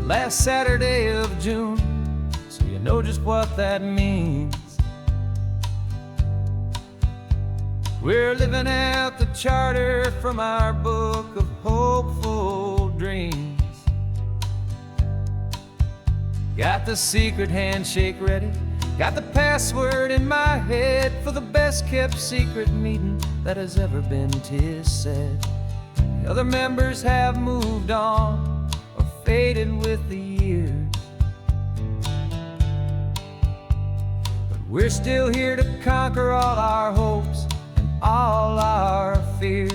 last Saturday of June, so you know just what that means. We're living out the charter from our book of hopeful dreams. Got the secret handshake ready, got the password in my head for the best kept secret meeting that has ever been, 'tis said. The other members have moved on or faded with the years, but we're still here to conquer all our hopes and all our fears.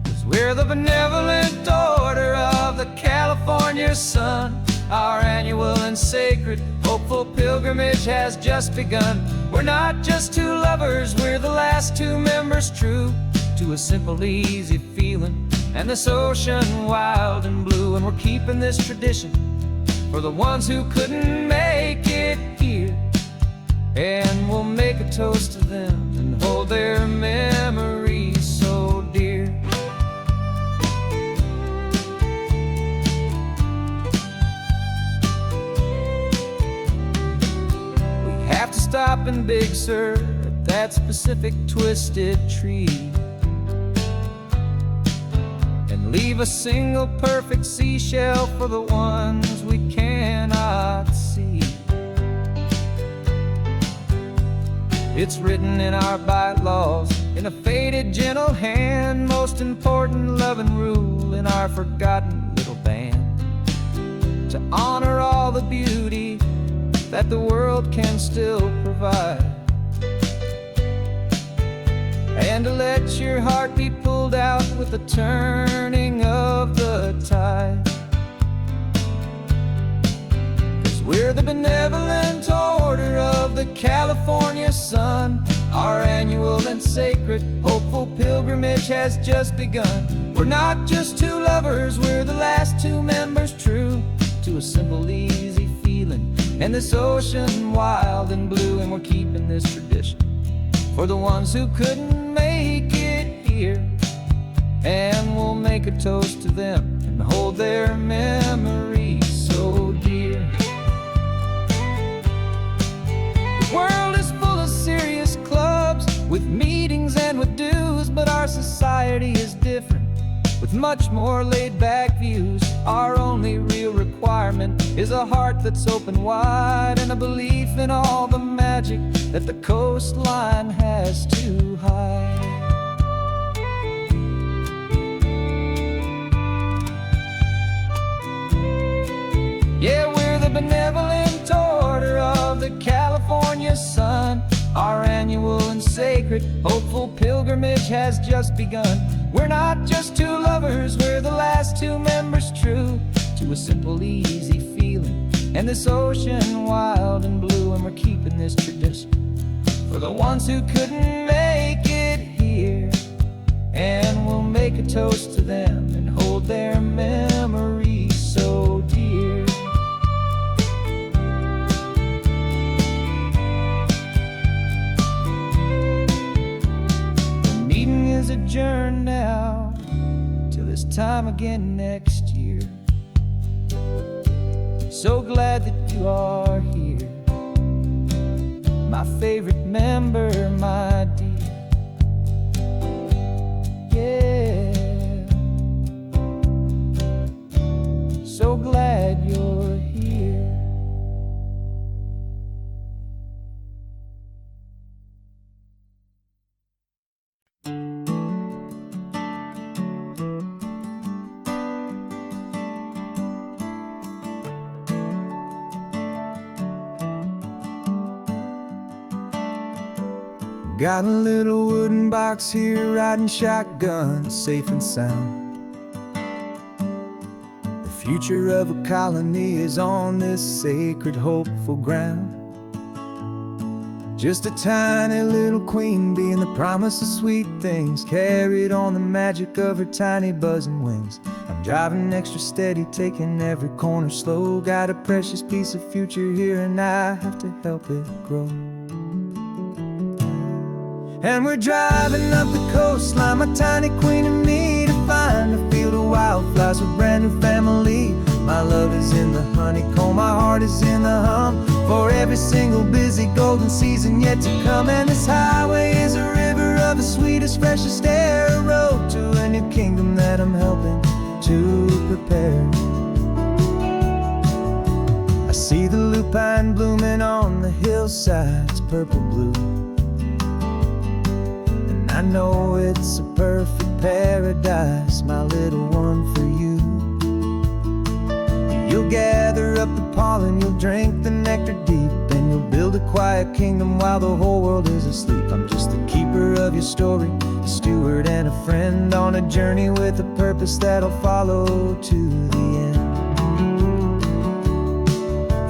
'Cause we're the benevolent order of the California sun. Our annual and sacred hopeful pilgrimage has just begun. We're not just two lovers, we're the last two members true to a simple, easy feeling and this ocean wild and blue. And we're keeping this tradition for the ones who couldn't make it here, and we'll make a toast to them and hold their memories so dear. We have to stop in Big Sur at that specific twisted tree and leave a single perfect seashell for the ones we cannot see. It's written in our bylaws in a faded gentle hand, most important loving rule in our forgotten little band, to honor all the beauty that the world can still provide, and to let your heart be pulled out with the turning of the tide. 'Cause we're the benevolent order of the California sun. Our annual and sacred hopeful pilgrimage has just begun. We're not just two lovers, we're the last two members true to a simple, easy feeling and this ocean wild and blue. And we're keeping this tradition for the ones who couldn't make it here, and we'll make a toast to them and hold their memories so dear. The world is full of serious clubs with meetings and with dues, but our society is different with much more laid-back views. Our only real requirement is a heart that's open wide and a belief in all the magic that the coastline has to hide. Yeah, we're the benevolent order of the California sun. Our annual and sacred hopeful pilgrimage has just begun. We're not just two lovers, we're the last two members true to a simple, easy feeling and this ocean wild and blue. And we're keeping this tradition for the ones who couldn't make it here, and we'll make a toast to them and hold their memories so dear. The meeting is adjourned now till this time again next year. So glad that you are here, my favorite member, my dear. Yeah, so glad you're here. Got a little wooden box here, riding shotgun, safe and sound. The future of a colony is on this sacred, hopeful ground. Just a tiny little queen bee and the promise of sweet things, carried on the magic of her tiny buzzing wings. I'm driving extra steady, taking every corner slow. Got a precious piece of future here and I have to help it grow. And we're driving up the coastline, my tiny queen and me, to find a field of wildflowers with brand new family. My love is in the honeycomb, my heart is in the hum, for every single busy golden season yet to come. And this highway is a river of the sweetest, freshest air, a road to a new kingdom that I'm helping to prepare. I see the lupine blooming on the hillsides, purple blue, and I know it's a perfect paradise, my little one, for you. You'll gather up the pollen, you'll drink the nectar deep, and you'll build a quiet kingdom while the whole world is asleep. I'm just the keeper of your story, a steward and a friend on a journey with a purpose that'll follow to the end.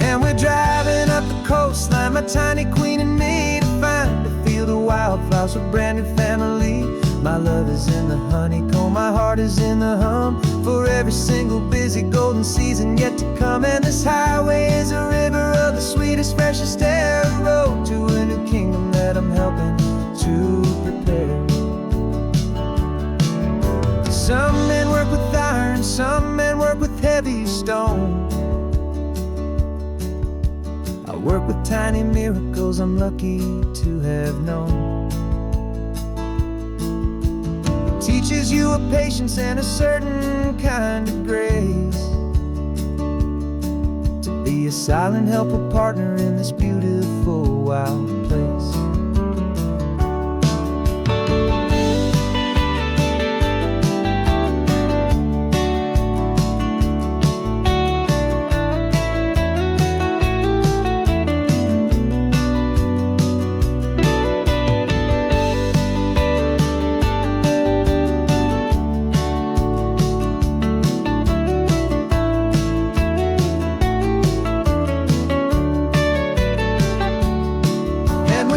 And we're driving up the coastline, my tiny queen and me, to find a field of wildflowers with brand new family. My love is in the honeycomb, my heart is in the hum, for every single busy golden season yet to come. And this highway is a river of the sweetest, freshest air, a road to a new kingdom that I'm helping to prepare. Some men work with iron, some men work with heavy stone. I work with tiny miracles I'm lucky to have known. Teaches you a patience and a certain kind of grace, to be a silent helper partner in this beautiful wild place.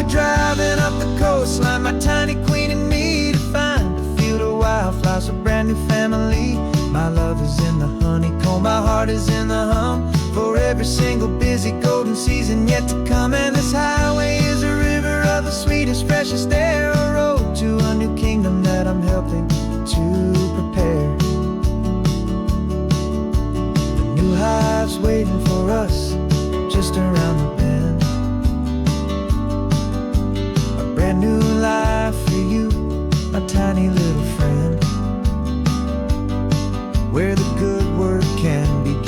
Driving up the coastline, my tiny queen and me, to find a field of wildflowers, a brand new family. My love is in the honeycomb, my heart is in the hum, for every single busy golden season yet to come. And this highway is a river of the sweetest, freshest air, a road to a new kingdom that I'm helping to prepare. The new hive's waiting for us just around the bend. Brand new life for you, my tiny little friend, where the good work can begin.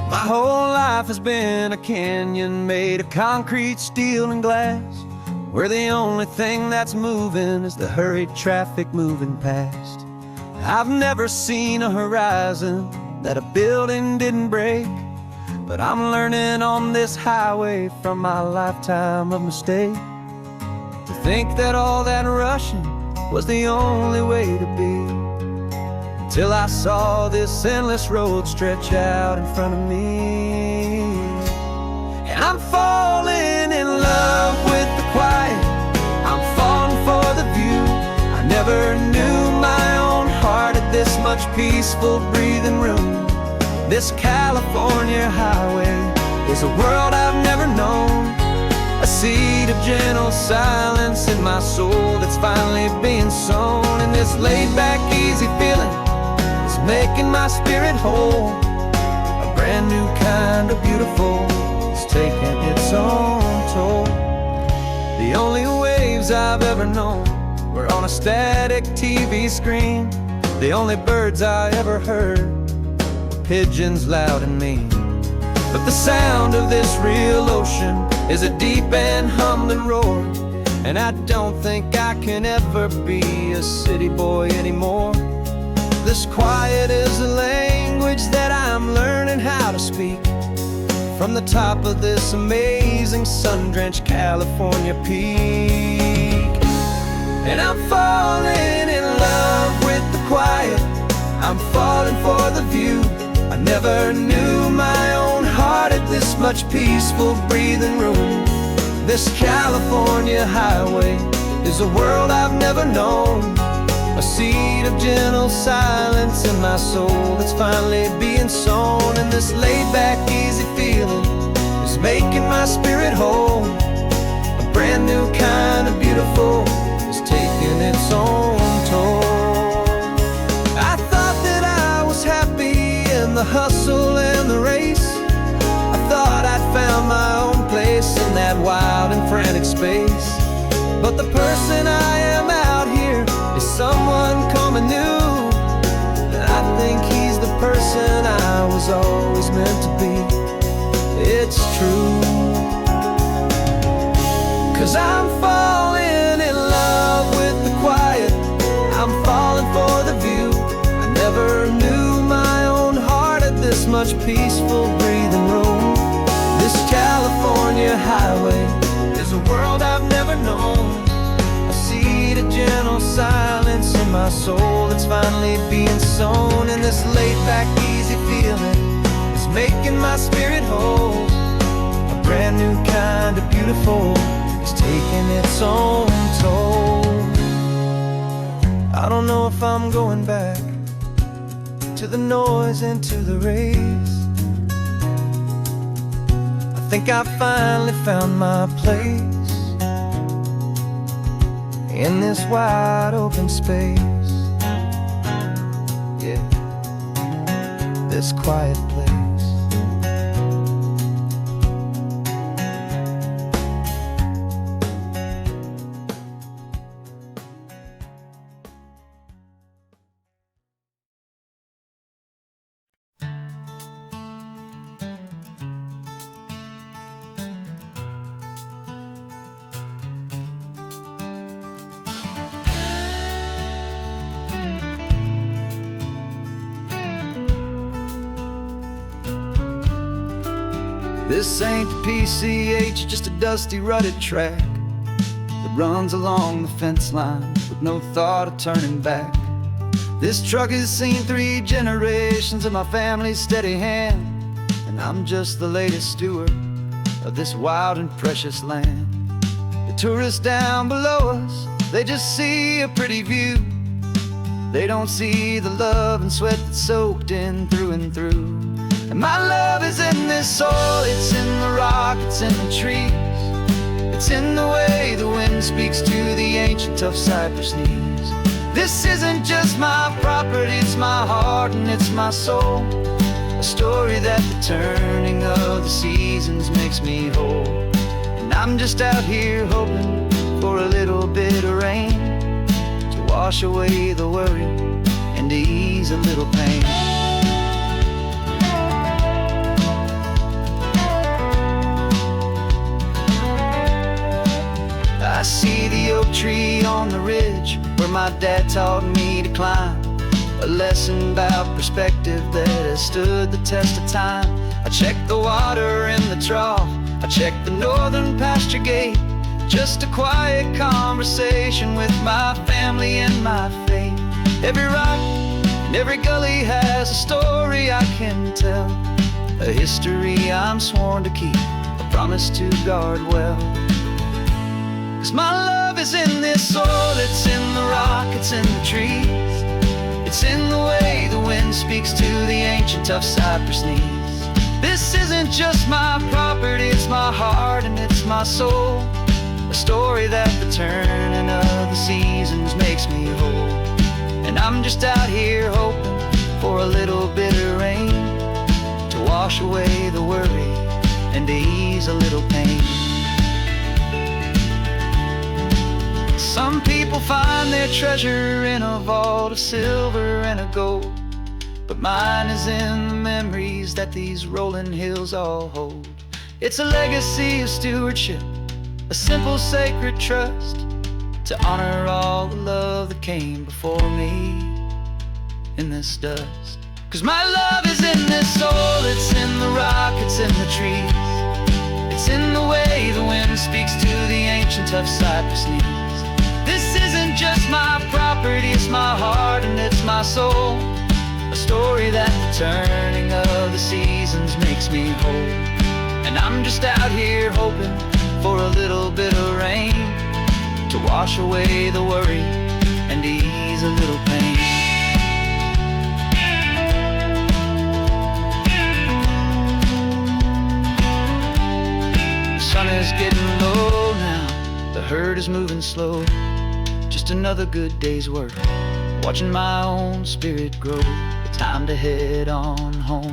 My whole life has been a canyon made of concrete, steel, and glass, where the only thing that's moving is the hurried traffic moving past. I've never seen a horizon that a building didn't break, but I'm learning on this highway from my lifetime of mistake, to think that all that rushing was the only way to be. Till I saw this endless road stretch out in front of me. And I'm falling in love with the quiet, I'm falling for the view. I never knew my own heart had this much peaceful breathing room. This California highway is a world I've never known, a seed of gentle silence in my soul that's finally being sown. And this laid-back, easy feeling making my spirit whole, a brand new kind of beautiful, it's taking its own toll. The only waves I've ever known were on a static TV screen. The only birds I ever heard were pigeons loud and mean. But the sound of this real ocean is a deep and humbling roar, and I don't think I can ever be a city boy anymore. This quiet is a language that I'm learning how to speak, from the top of this amazing sun-drenched California peak. And I'm falling in love with the quiet, I'm falling for the view. I never knew my own heart had this much peaceful breathing room. This California highway is a world I've never known, a seed of gentle silence in my soul that's finally being sown. And this laid-back, easy feeling is making my spirit whole. A brand new kind of beautiful is taking its own toll. I thought that I was happy in the hustle and the race. I thought I'd found my own place in that wild and frantic space. But the person I am out here is someone coming new, and I think he's the person I was always meant to be. It's true, 'cause I'm falling in love with the quiet. I'm falling for the view. I never knew my own heart had this much peaceful breathing room. This California highway is a world I've never known, a seed of gentle silence in my soul that's finally being sown. And this laid-back, easy feeling is making my spirit whole. A brand new kind of beautiful is taking its own toll. I don't know if I'm going back to the noise and to the race. I think I finally found my place in this wide open space. Yeah, this quiet place. This ain't the PCH, just a dusty, rutted track that runs along the fence line with no thought of turning back. This truck has seen 3 generations of my family's steady hand, and I'm just the latest steward of this wild and precious land. The tourists down below us, they just see a pretty view. They don't see the love and sweat that's soaked in through and through. And my love is in this soil, it's in the rock, it's in the trees. It's in the way the wind speaks to the ancient tough cypress knees. This isn't just my property, it's my heart and it's my soul. A story that the turning of the seasons makes me whole. And I'm just out here hoping for a little bit of rain to wash away the worry and to ease a little pain. I see the oak tree on the ridge where my dad taught me to climb, a lesson about perspective that has stood the test of time. I check the water in the trough, I check the northern pasture gate, just a quiet conversation with my family and my faith. Every rock and every gully has a story I can tell, a history I'm sworn to keep, a promise to guard well. 'Cause my love is in this soil, it's in the rock, it's in the trees. It's in the way the wind speaks to the ancient tough cypress knees. This isn't just my property, it's my heart and it's my soul. A story that the turning of the seasons makes me whole. And I'm just out here hoping for a little bit of rain to wash away the worry and to ease a little pain. Some people find their treasure in a vault of silver and a gold, but mine is in the memories that these rolling hills all hold. It's a legacy of stewardship, a simple sacred trust, to honor all the love that came before me in this dust. 'Cause my love is in this soul, it's in the rock, it's in the trees. It's in the way the wind speaks to the ancient tough cypress knees. This isn't just my property, it's my heart and it's my soul. A story that the turning of the seasons makes me whole. And I'm just out here hoping for a little bit of rain to wash away the worry and ease a little pain. The sun is getting low now, the herd is moving slow. Just another good day's work, watching my own spirit grow. Time to head on home.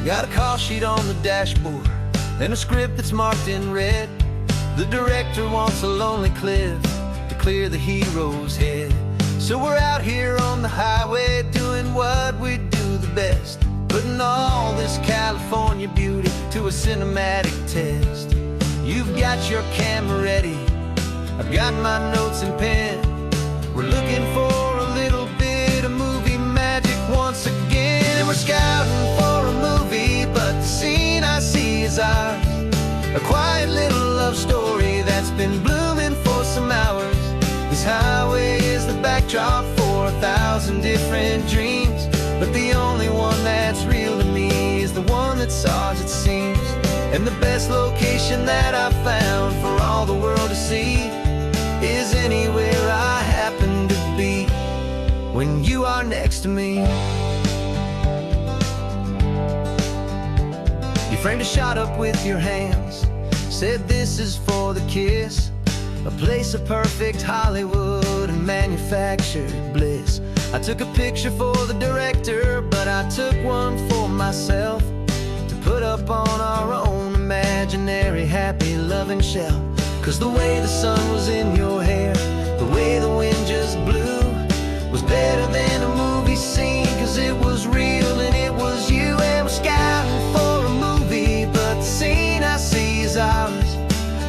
Got a call sheet on the dashboard and a script that's marked in red. The director wants a lonely cliff to clear the hero's head. So we're out here on the highway doing what we do the best, putting all this California beauty to a cinematic test. You've got your camera ready, I've got my notes and pen. We're looking for a little bit of movie magic once again. And we're scouting for a movie, but the scene I see is ours. A quiet little love story that's been blooming for some hours. This highway is the backdrop for 1,000 different dreams, but the only one that's real to me is the one that's ours, it seems. And the best location that I've found for all the world to see is anywhere I happen to be when you are next to me. You framed a shot up with your hands, said this is for the kiss, a place of perfect Hollywood and manufactured bliss. I took a picture for the director, but I took one for myself to put up on our own imaginary happy loving shelf. Cause the way the sun was in your hair, the way the wind just blew, was better than a movie scene. Cause it was real and it was you. And we're scouting for a movie, but the scene I see is ours.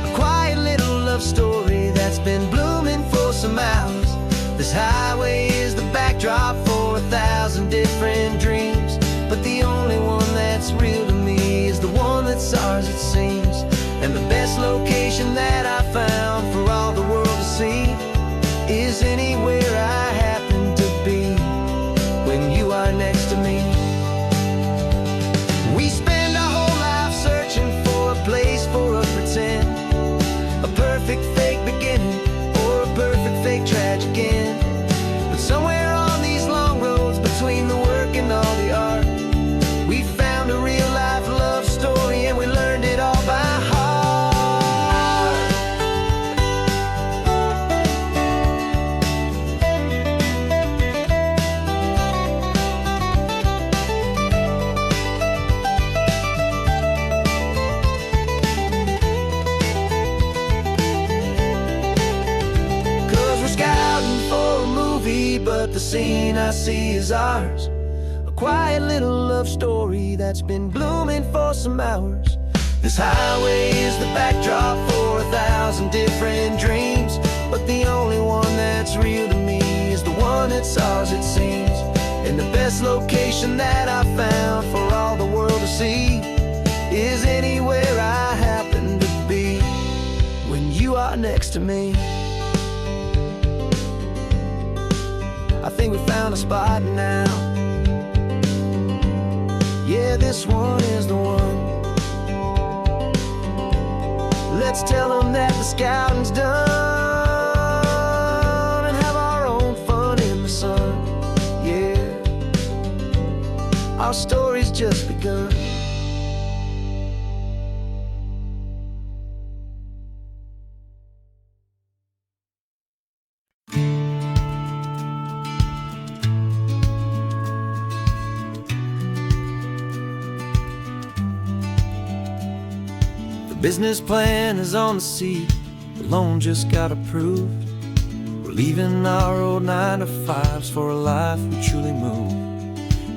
A quiet little love story that's been blooming for some hours. This highway is the backdrop for 1,000 different dreams, but the only one that's real to me is the one that's ours, it seems. And the best location that I found for all the world to see is anywhere I happen to be when you are next to me. We spend our whole life searching for a place for a pretend, a perfect fake beginning or a perfect fake tragic end. But somewhere on these long roads between the work and all the art, we found a real life love story and we learned it all by heart. But the scene I see is ours. A quiet little love story that's been blooming for some hours. This highway is the backdrop for 1,000 different dreams, but the only one that's real to me is the one that's ours, it seems. And the best location that I found for all the world to see is anywhere I happen to be when you are next to me. I think we found a spot now. Yeah, this one is the one. Let's tell them that the scouting's done and have our own fun in the sun. Yeah, our story's just begun. Business plan is on the seat, the loan just got approved. We're leaving our old 9-to-5s for a life we truly move.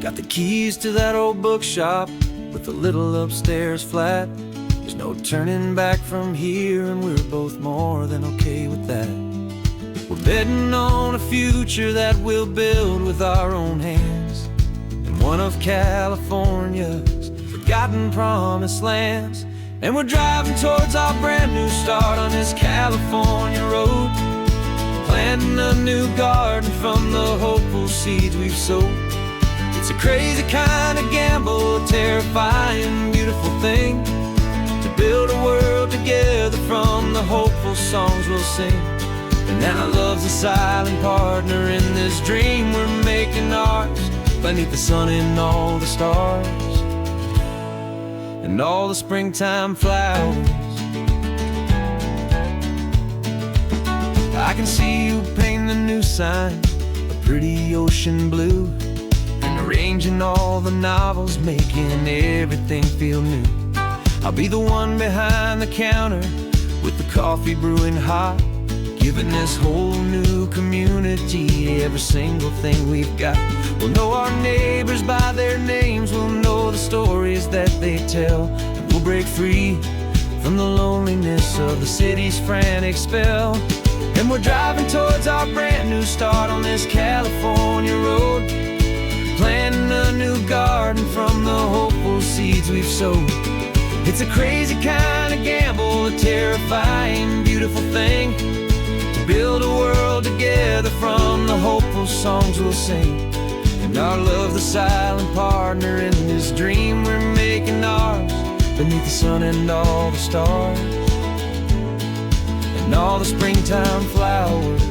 Got the keys to that old bookshop with the little upstairs flat. There's no turning back from here, and we're both more than okay with that. We're betting on a future that we'll build with our own hands, in one of California's forgotten promised lands. And we're driving towards our brand new start on this California road, planting a new garden from the hopeful seeds we've sowed. It's a crazy kind of gamble, a terrifying, beautiful thing, to build a world together from the hopeful songs we'll sing. And now love's a silent partner in this dream we're making ours, beneath the sun and all the stars and all the springtime flowers. I can see you painting the new sign a pretty ocean blue, and arranging all the novels, making everything feel new. I'll be the one behind the counter with the coffee brewing hot, giving this whole new community every single thing we've got. We'll know our neighbors by their names, we'll know the stories that they tell, and we'll break free from the loneliness of the city's frantic spell. And we're driving towards our brand new start on this California road, planting a new garden from the hopeful seeds we've sowed. It's a crazy kind of gamble, a terrifying, beautiful thing, to build a world together from the hopeful songs we'll sing. And our love, the silent partner in this dream we're making ours, beneath the sun and all the stars and all the springtime flowers.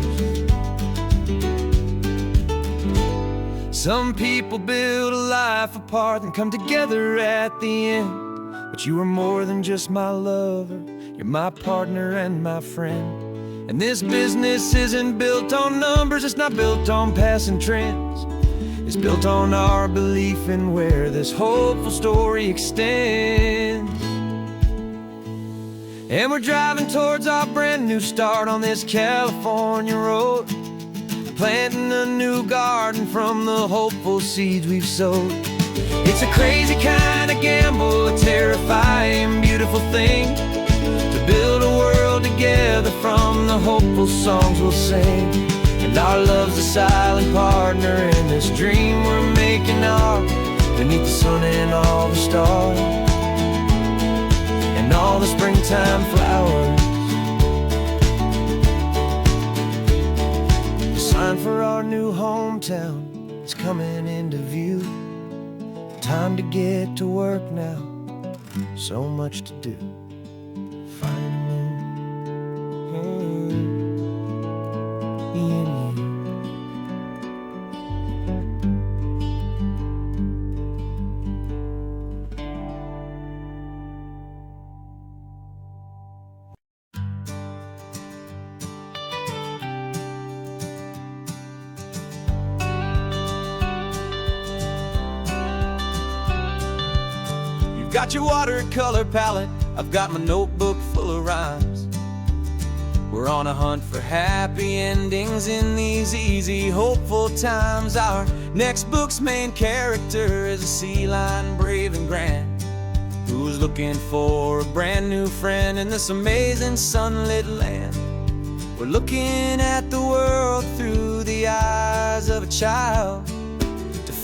Some people build a life apart and come together at the end, but you are more than just my lover, you're my partner and my friend. And this business isn't built on numbers, it's not built on passing trends, it's built on our belief in where this hopeful story extends. And we're driving towards our brand new start on this California road, planting a new garden from the hopeful seeds we've sowed. It's a crazy kind of gamble, a terrifying, beautiful thing, to build a world together from the hopeful songs we'll sing. And our love's a silent partner in this dream we're making ours, beneath the sun and all the stars and all the springtime flowers. The sign for our new hometown is coming into view. Time to get to work now, so much to do. Got your watercolor palette, I've got my notebook full of rhymes. We're on a hunt for happy endings in these easy, hopeful times. Our next book's main character is a sea lion, brave and grand, who's looking for a brand new friend in this amazing sunlit land. We're looking at the world through the eyes of a child,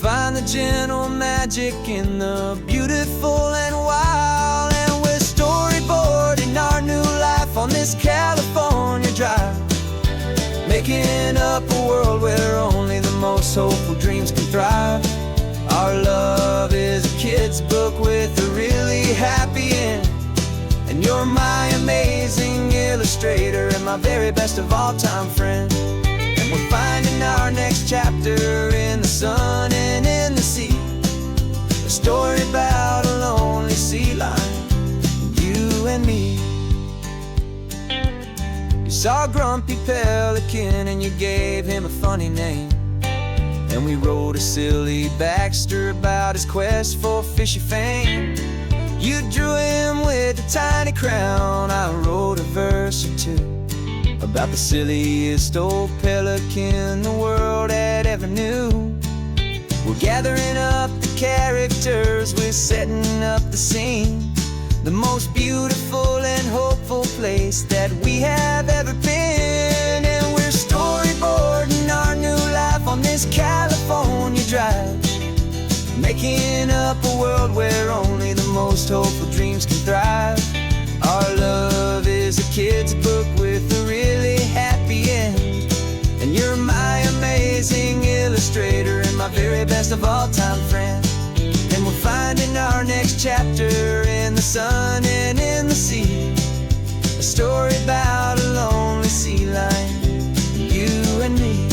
find the gentle magic in the beautiful and wild. And we're storyboarding our new life on this California drive, making up a world where only the most hopeful dreams can thrive. Our love is a kid's book with a really happy end, and you're my amazing illustrator and my very best of all time friend. And we're finding our next chapter in the sun and in the sea, a story about a lonely sea lion, you and me. You saw a grumpy pelican and you gave him a funny name, and we wrote a silly Baxter about his quest for fishy fame. You drew him with a tiny crown, I wrote a verse or two about the silliest old pelican the world had ever knew. We're gathering up the characters, we're setting up the scene, the most beautiful and hopeful place that we have ever been. And we're storyboarding our new life on this California drive, making up a world where only the most hopeful dreams can thrive. Our love is a kid's book with a really happy end, and you're my amazing illustrator and my very best of all-time friend. And we're finding our next chapter in the sun and in the sea, a story about a lonely sea lion, you and me.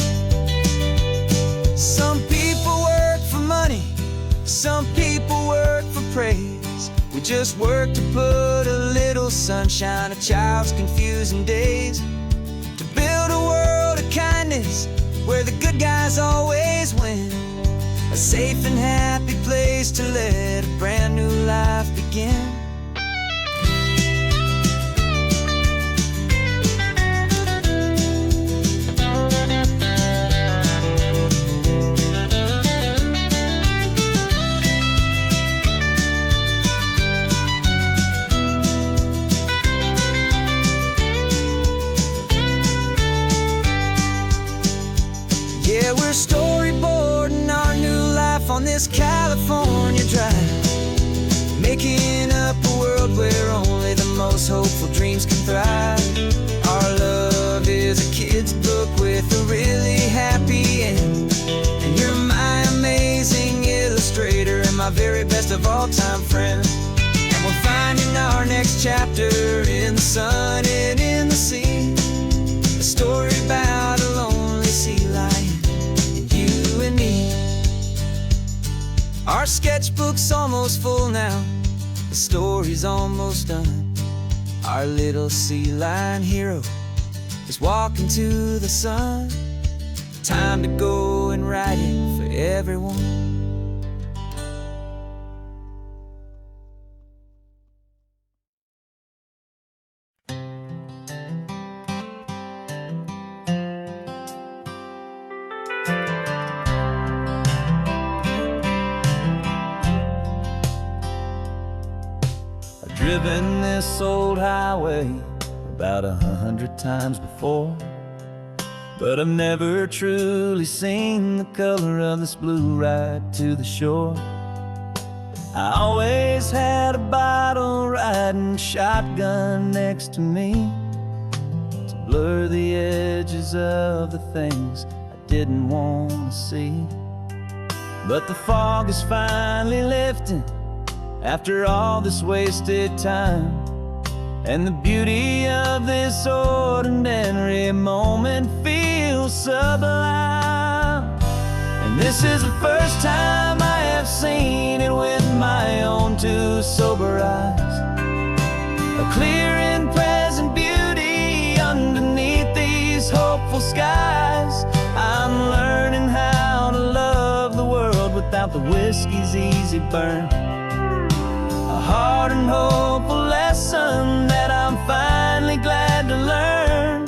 Some people work for money, some people work for praise. We just work to put a little sunshine in a child's confusing days, to build a world of kindness where the good guys always win, a safe and happy place to let a brand new life begin. Yeah, we're storyboarding our new life on this California drive, making up a world where only the most hopeful dreams can thrive. Our love is a kid's book with a really happy end, and you're my amazing illustrator and my very best of all-time friend. And we're finding our next chapter in the sun and in the sea, a story about a lonely sea lion, you and me. Our sketchbook's almost full now, the story's almost done. Our little sea lion hero is walking to the sun. Time to go and write it for everyone. Driven this old highway about 100 times before, but I've never truly seen the color of this blue right to the shore. I always had a bottle riding shotgun next to me to blur the edges of the things I didn't want to see. But the fog is finally lifting after all this wasted time, and the beauty of this ordinary moment feels sublime. And this is the first time I have seen it with my own two sober eyes, a clear and present beauty underneath these hopeful skies. I'm learning how to love the world without the whiskey's easy burn, a hard and hopeful lesson that I'm finally glad to learn.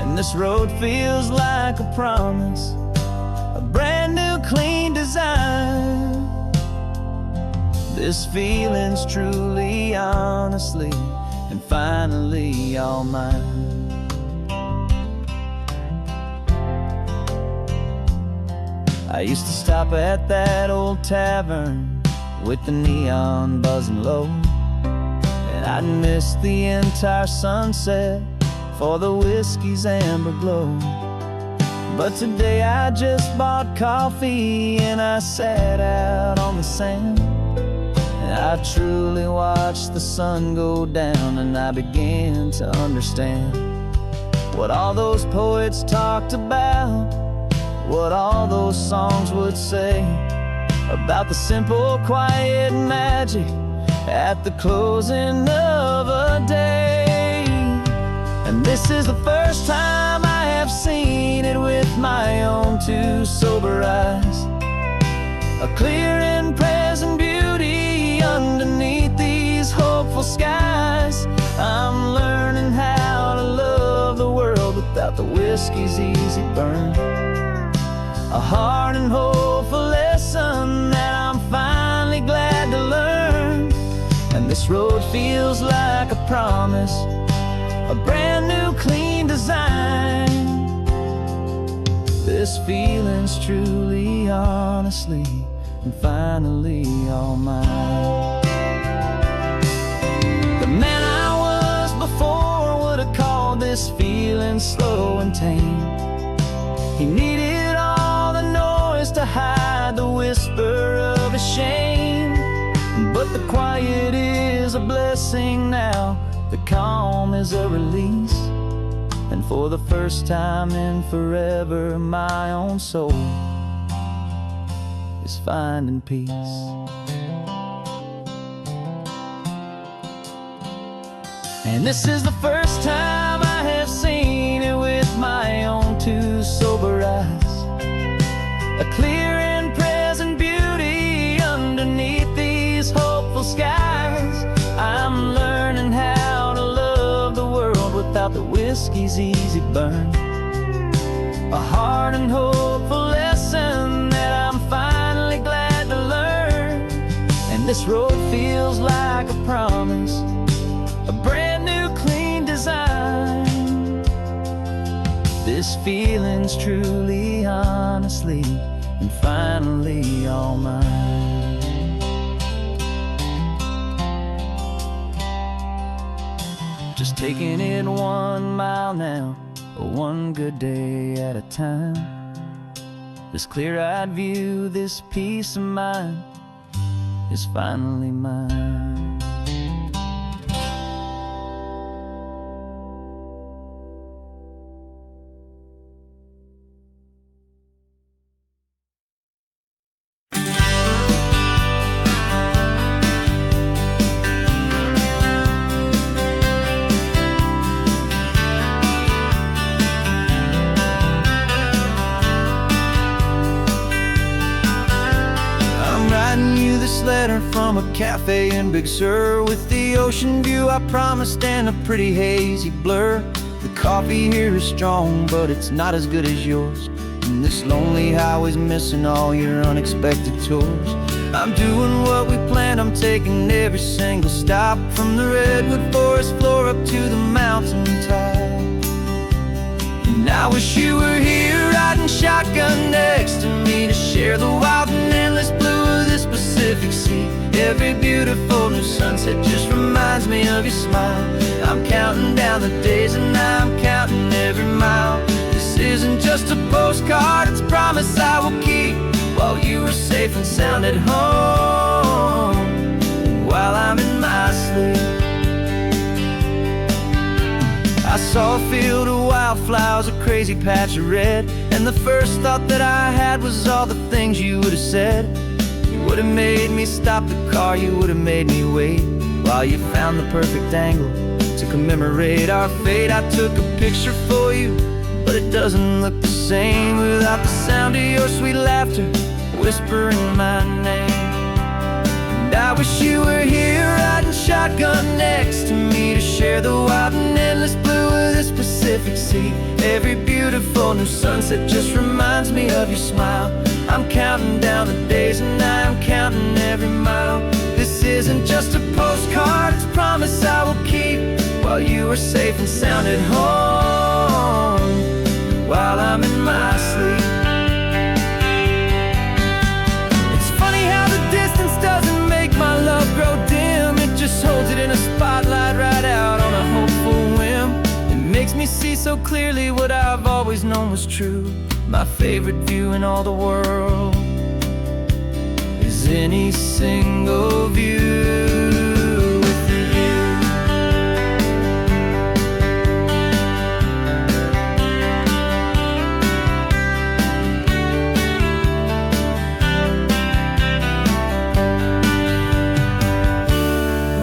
And this road feels like a promise, a brand new clean design. This feeling's truly, honestly, and finally all mine. I used to stop at that old tavern with the neon buzzing low, and I'd miss the entire sunset for the whiskey's amber glow. But today I just bought coffee and I sat out on the sand, and I truly watched the sun go down, and I began to understand what all those poets talked about, what all those songs would say about the simple, quiet magic at the closing of a day. And this is the first time I have seen it with my own two sober eyes, a clear and present beauty underneath these hopeful skies. I'm learning how to love the world without the whiskey's easy burn, a hard and hopeful lesson that I'm finally glad to learn. And this road feels like a promise, a brand new clean design. This feeling's truly, honestly, and finally all mine. The man I was before would have called this feeling slow and tame. He needed all the noise to hide the whisper of his shame. But the quiet is a blessing now, the calm is a release. And for the first time in forever, my own soul is finding peace. And this is the first time I have seen it with my own two sober eyes. A clear and present beauty underneath these hopeful skies. I'm learning how to love the world without the whiskey's easy burn. A hard and hopeful lesson that I'm finally glad to learn. And this road feels like a promise, a brand new clean design. This feeling's truly, honestly, and finally all mine. Just taking it 1 mile now, one good day at a time. This clear-eyed view, this peace of mind is finally mine. This letter from a cafe in Big Sur, with the ocean view I promised and a pretty hazy blur. The coffee here is strong, but it's not as good as yours. And this lonely highway's missing all your unexpected tours. I'm doing what we planned, I'm taking every single stop, from the redwood forest floor up to the mountain top. And I wish you were here riding shotgun next to me, to share the wild and endless blue of this Pacific Sea. Every beautiful new sunset just reminds me of your smile. I'm counting down the days and I'm counting every mile. This isn't just a postcard, it's a promise I will keep, while you are safe and sound at home, and while I'm in my sleep. I saw a field of wildflowers, a crazy patch of red, and the first thought that I had was all the things you would have said. You would have made me stop the car, you would have made me wait, while you found the perfect angle to commemorate our fate. I took a picture for you, but it doesn't look the same without the sound of your sweet laughter whispering my name. And I wish you were here riding shotgun next to me, to share the wild and endless blue of this Pacific Sea. Every beautiful new sunset just reminds me of your smile. I'm counting down the days and I'm counting every mile. This isn't just a postcard, it's a promise I will keep, while you are safe and sound at home, while I'm in my sleep. It's funny how the distance doesn't make my love grow dim. It just holds it in a spotlight right out on a hopeful whim. It makes me see so clearly what I've always known was true. My favorite view in all the world is any single view with you.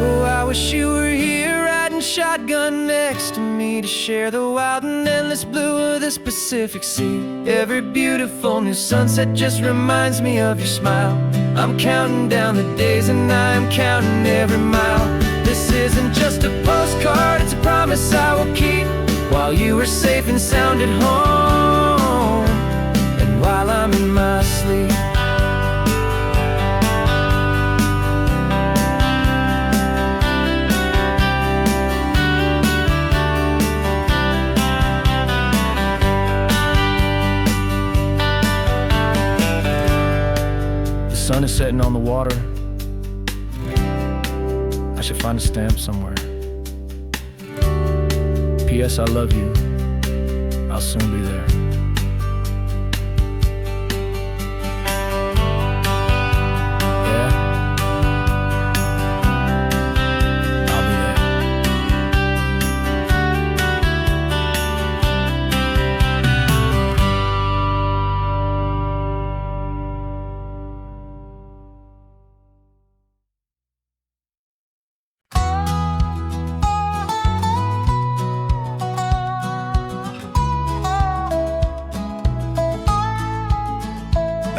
Oh, I wish you were here riding shotgun next to me, to share the wild and endless blue of this Pacific Sea. Every beautiful new sunset just reminds me of your smile. I'm counting down the days and I'm counting every mile. This isn't just a postcard, it's a promise I will keep, while you are safe and sound at home, and while I'm in my sleep. setting on the water. I should find a stamp somewhere. P.S. I love you. I'll soon be there. Yeah? I'll be there.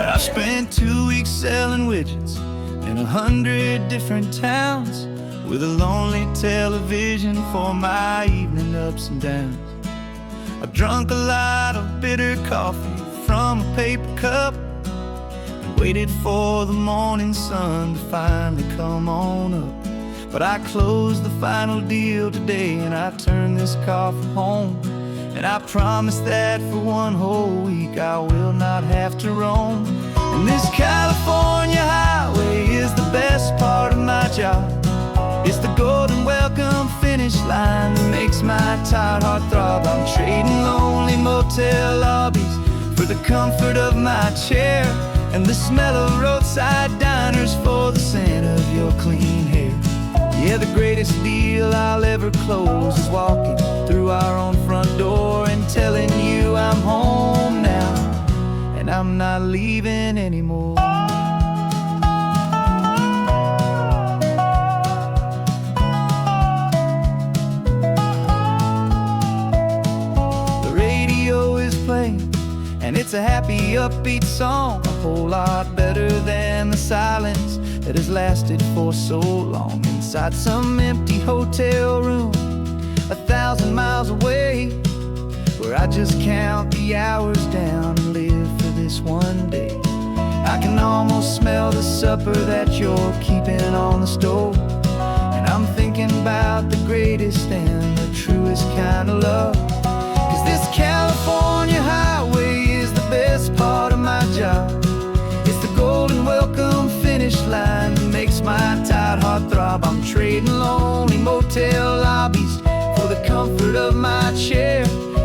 I spent 2 weeks selling widgets in 100 different towns, with a lonely television for my evening ups and downs. I've drunk a lot of bitter coffee from a paper cup, and waited for the morning sun to finally come on up. But I closed the final deal today, and I turned this car from home. And I promise that for one whole week I will not have to roam. And this California highway is the best part of my job. It's the golden welcome finish line that makes my tired heart throb. I'm trading lonely motel lobbies for the comfort of my chair, and the smell of roadside diners for the scent of your clean hair. Yeah, the greatest deal I'll ever close is walking through our own front door and telling you I'm home now, and I'm not leaving anymore. The radio is playing, and it's a happy, upbeat song, a whole lot better than the silence that has lasted for so long. Inside some empty hotel room 1,000 miles away, where I just count the hours down and live for this one day. I can almost smell the supper that you're keeping on the stove, and I'm thinking about the greatest and the truest kind of love. 'Cause this California highway is the best part of my job. It's the golden welcome finish line that makes my tired heart throb. I'm trading lonely motel lobbies for the comfort of my chair,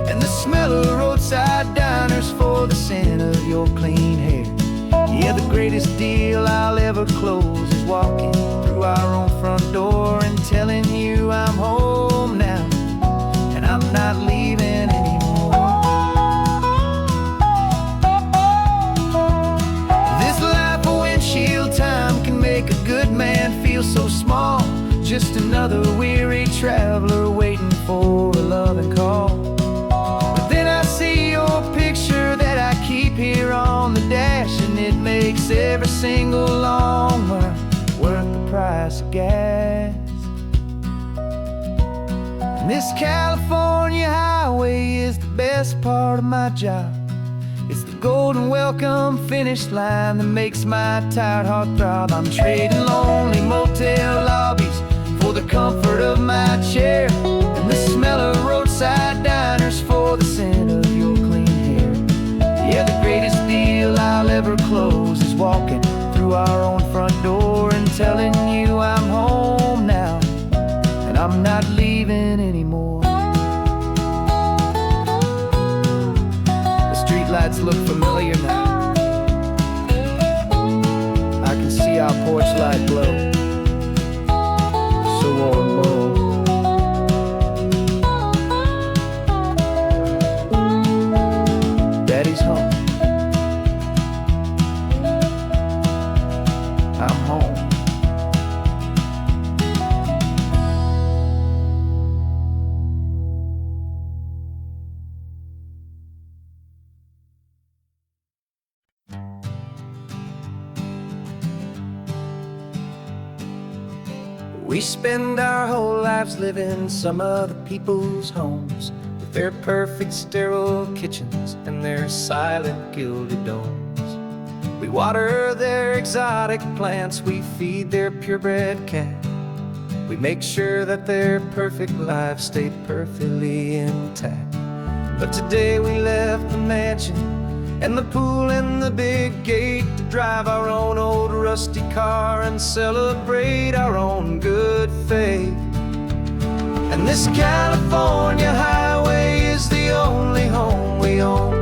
and the smell of roadside diners for the scent of your clean hair. Yeah, the greatest deal I'll ever close is walking through our own front door and telling you I'm home now, and I'm not leaving anymore. This life of windshield time can make a good man feel so small, just another weary traveler waiting for a loving call. But then I see your picture that I keep here on the dash, and it makes every single long mile worth the price of gas. And this California highway is the best part of my job. It's the golden welcome finish line that makes my tired heart throb. I'm trading lonely motel lobbies for the comfort of my chair, and the smell of roadside diners for the scent of your clean hair. Yeah, the greatest deal I'll ever close is walking through our own front door and telling you I'm home now, and I'm not leaving anymore. The streetlights look familiar now. I can see our porch light glow, so warm, low. Daddy's home. I'm home. We spend our whole lives living some other people's homes, with their perfect sterile kitchens and their silent gilded domes. We water their exotic plants, we feed their purebred cat. We make sure that their perfect lives stay perfectly intact. But today we left the mansion and the pool and the big gate to drive our own old rusty car and celebrate our own good faith. And this California highway is the only home we own,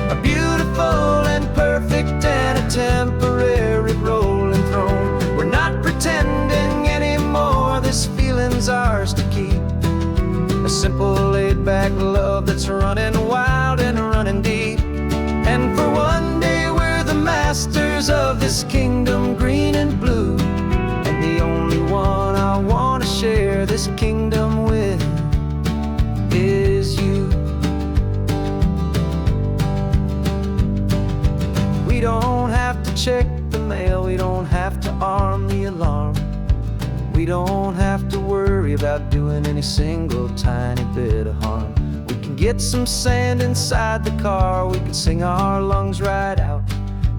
a beautiful and perfect and a temporary rolling throne. We're not pretending anymore, this feeling's ours to keep, a simple laid-back love that's running wild and running deep. And for one day we're the masters of this kingdom green and blue, and the only one I want to share this kingdom with is you. We don't have to check the mail, we don't have to arm the alarm, we don't have to worry about doing any single tiny bit of harm. We can get some sand inside the car, we can sing our lungs right out,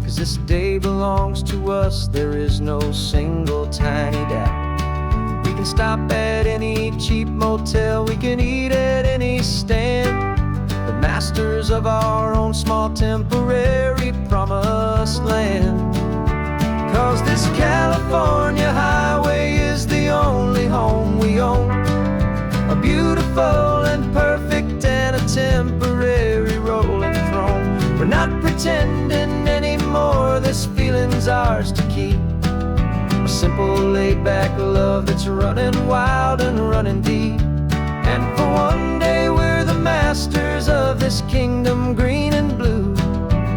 'cause this day belongs to us, there is no single tiny doubt. We can stop at any cheap motel, we can eat at any stand, the masters of our own small temporary promised land. 'Cause this California highway is the only home we own, a beautiful and perfect and a temporary rolling throne. We're not pretending anymore, this feeling's ours to keep, a simple laid-back love that's running wild and running deep. And for one day we're the masters of this kingdom green and blue,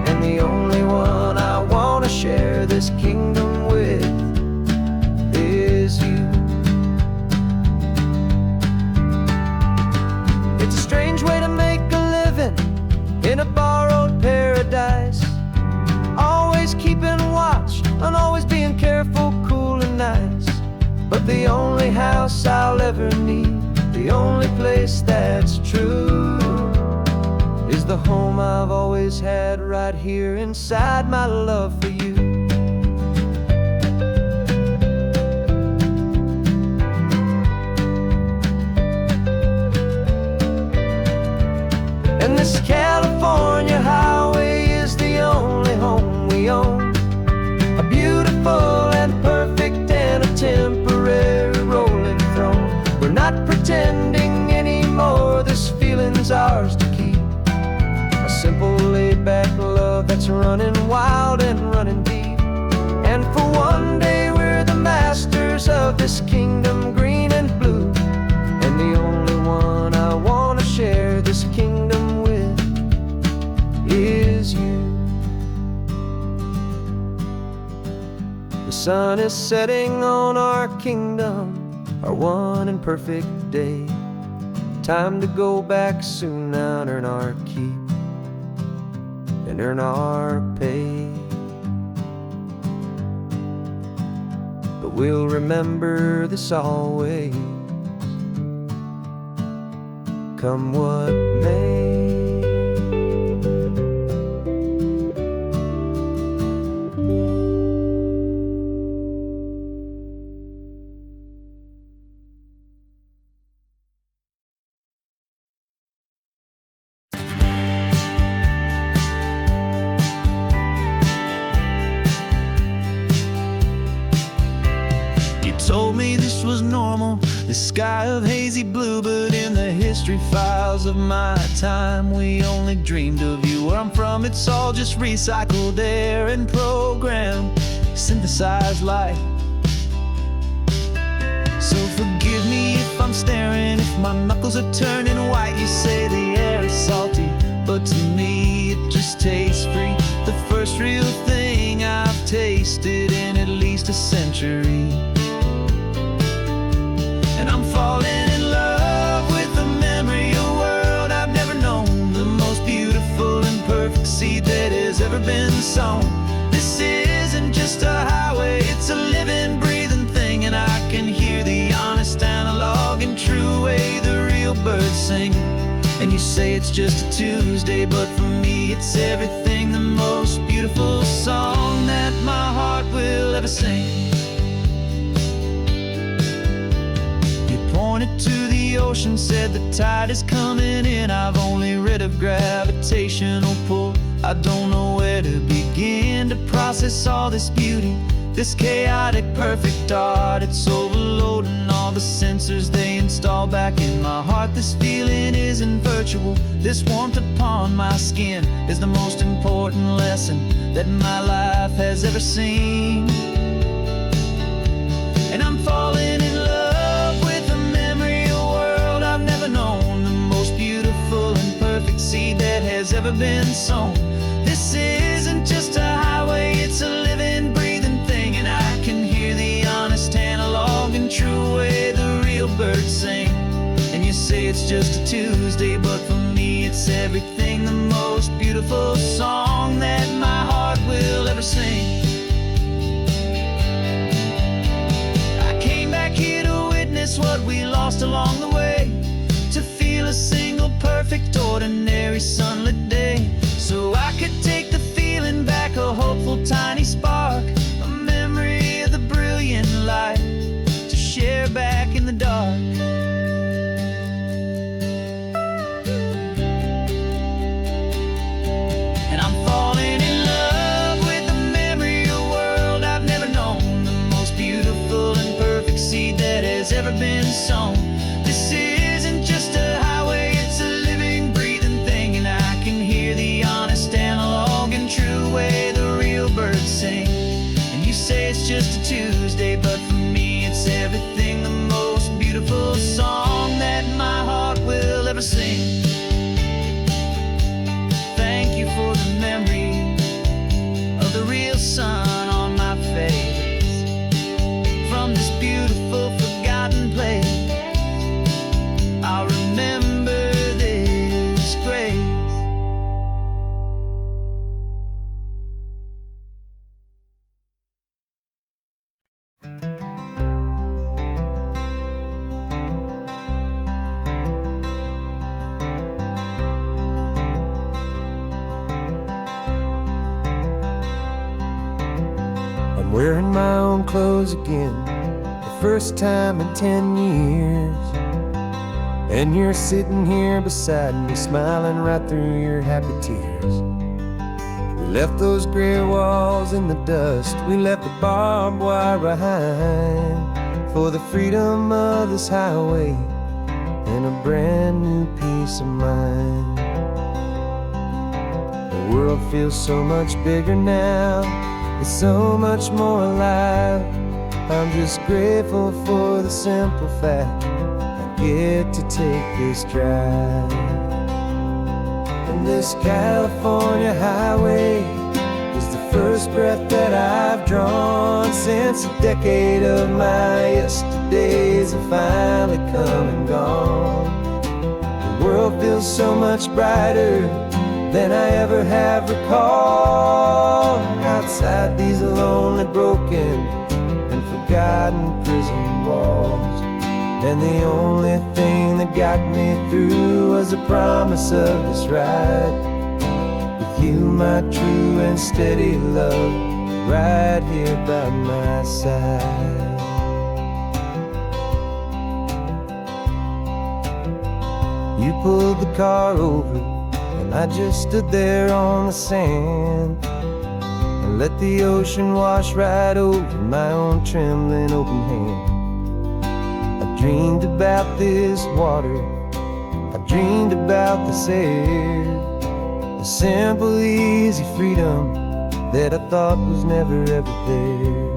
and the only one I want to share this kingdom with is you. It's a strange way to make a living in a borrowed paradise, always keeping watch and always being careful, cool and nice. But the only house I'll ever need, the only place that's true, is the home I've always had right here inside my love for you. And this California highway is the only home we own, a beautiful and perfect and a temporary rolling throne. We're not pretending anymore, this feeling's ours to keep, a simple laid-back love that's running wild and running deep. And for one day we're the masters of this kingdom green and blue, and the only one I want to share this kingdom with is you. The sun is setting on our kingdom, our one and perfect day. Time to go back soon now and earn our keep and earn our pay. But we'll remember this always, come what may. Told me this was normal, this sky of hazy blue, but in the history files of my time, we only dreamed of you. Where I'm from, it's all just recycled air and programmed, synthesized light. So forgive me if I'm staring, if my knuckles are turning white. You say the air is salty, but to me it just tastes free. The first real thing I've tasted in at least a century. And I'm falling in love with the memory of a world I've never known, the most beautiful and perfect seed that has ever been sown. This isn't just a highway, it's a living, breathing thing, and I can hear the honest, analog, and true way the real birds sing. And you say it's just a Tuesday, but for me it's everything, the most beautiful song that my heart will ever sing. Pointed to the ocean, said the tide is coming in. I've only read of gravitational pull, I don't know where to begin to process all this beauty, this chaotic, perfect art. It's overloading all the sensors they install back in my heart. This feeling isn't virtual. This warmth upon my skin is the most important lesson that my life has ever seen. And I'm falling in love with the memory of a world I've never known, the most beautiful and perfect seed that has ever been sown. This isn't just a highway, it's a living, breathing thing, and I can hear the honest, analog, and true way the real birds sing. And you say it's just a Tuesday, but for me it's everything, the most beautiful song that my heart will ever sing. I came back here to witness what we lost along the way, to feel a single, perfect, ordinary, sunlit day, so I could take the feeling back, a hopeful tiny spark, a memory of the brilliant light to share back in the dark. And I'm falling in love with the memory of a world I've never known, the most beautiful and perfect seed that has ever been sown. This isn't just a highway, it's a living, breathing thing, and I can hear the honest, analog, and true way the real birds sing. And you say it's just a Tuesday, but for me it's everything, the most beautiful song that my heart will ever sing. Thank you for the memory of the real sun on my face, from this beautiful, forgotten place. I'll remember this grace. I'm wearing my own clothes again, the first time in 10 years. And you're sitting here beside me, smiling right through your happy tears. We left those gray walls in the dust, we left the barbed wire behind, for the freedom of this highway and a brand new peace of mind. The world feels so much bigger now, it's so much more alive. I'm just grateful for the simple fact I get to take this drive. And this California highway is the first breath that I've drawn since a decade of my yesterdays have finally come and gone. The world feels so much brighter than I ever have recalled. Outside these lonely, broken, and forgotten prison walls, and the only thing that got me through was the promise of this ride with you, my true and steady love, right here by my side. You pulled the car over, and I just stood there on the sand and let the ocean wash right over my own trembling open hand. I dreamed about this water, I dreamed about this air, the simple, easy freedom that I thought was never ever there.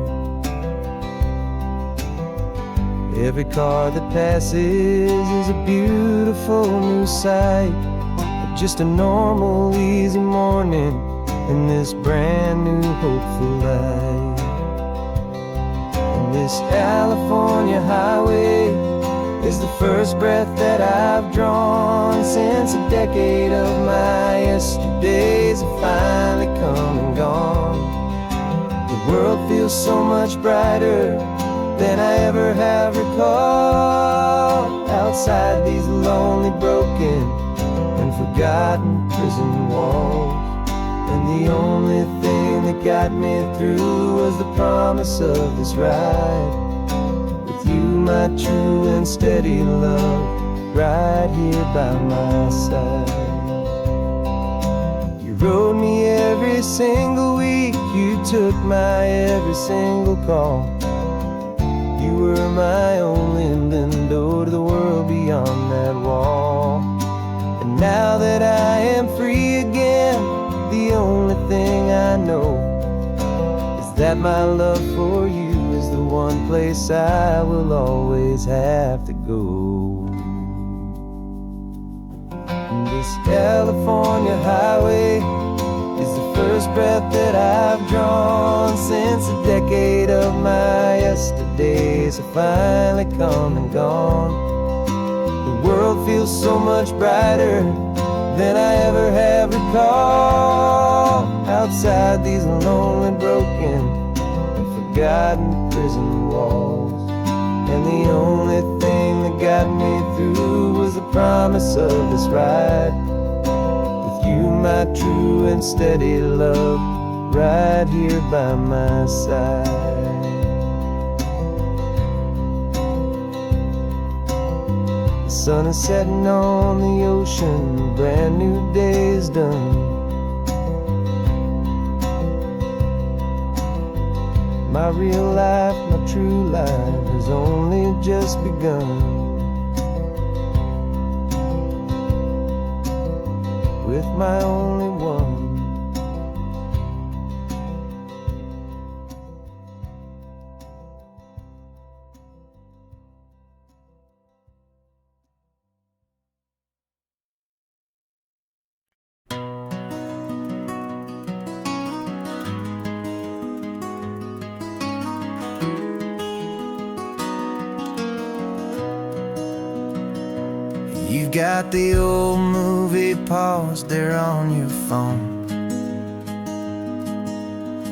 Every car that passes is a beautiful new sight, just a normal, easy morning in this brand new, hopeful life. And this California highway is the first breath that I've drawn since a decade of my yesterdays have finally come and gone. The world feels so much brighter than I ever have recalled. Outside these lonely, broken, and forgotten prison walls, and the only thing that got me through was the promise of this ride with you, my true and steady love, right here by my side. You rode me every single week. You took my every single call. You were my only window to the world beyond that wall. And now that I am free again, the only thing I know is that my love for you is the one place I will always have to go. And this California highway is the first breath that I've drawn since a decade of my yesterdays have finally come and gone. The world feels so much brighter than I ever have recalled. Outside these lonely, broken, and forgotten prison walls. And the only thing that got me through was the promise of this ride. With you, my true and steady love, right here by my side. The sun is setting on the ocean, a brand new day is done. My real life, my true life has only just begun. With my only one. You've got the old movie paused there on your phone.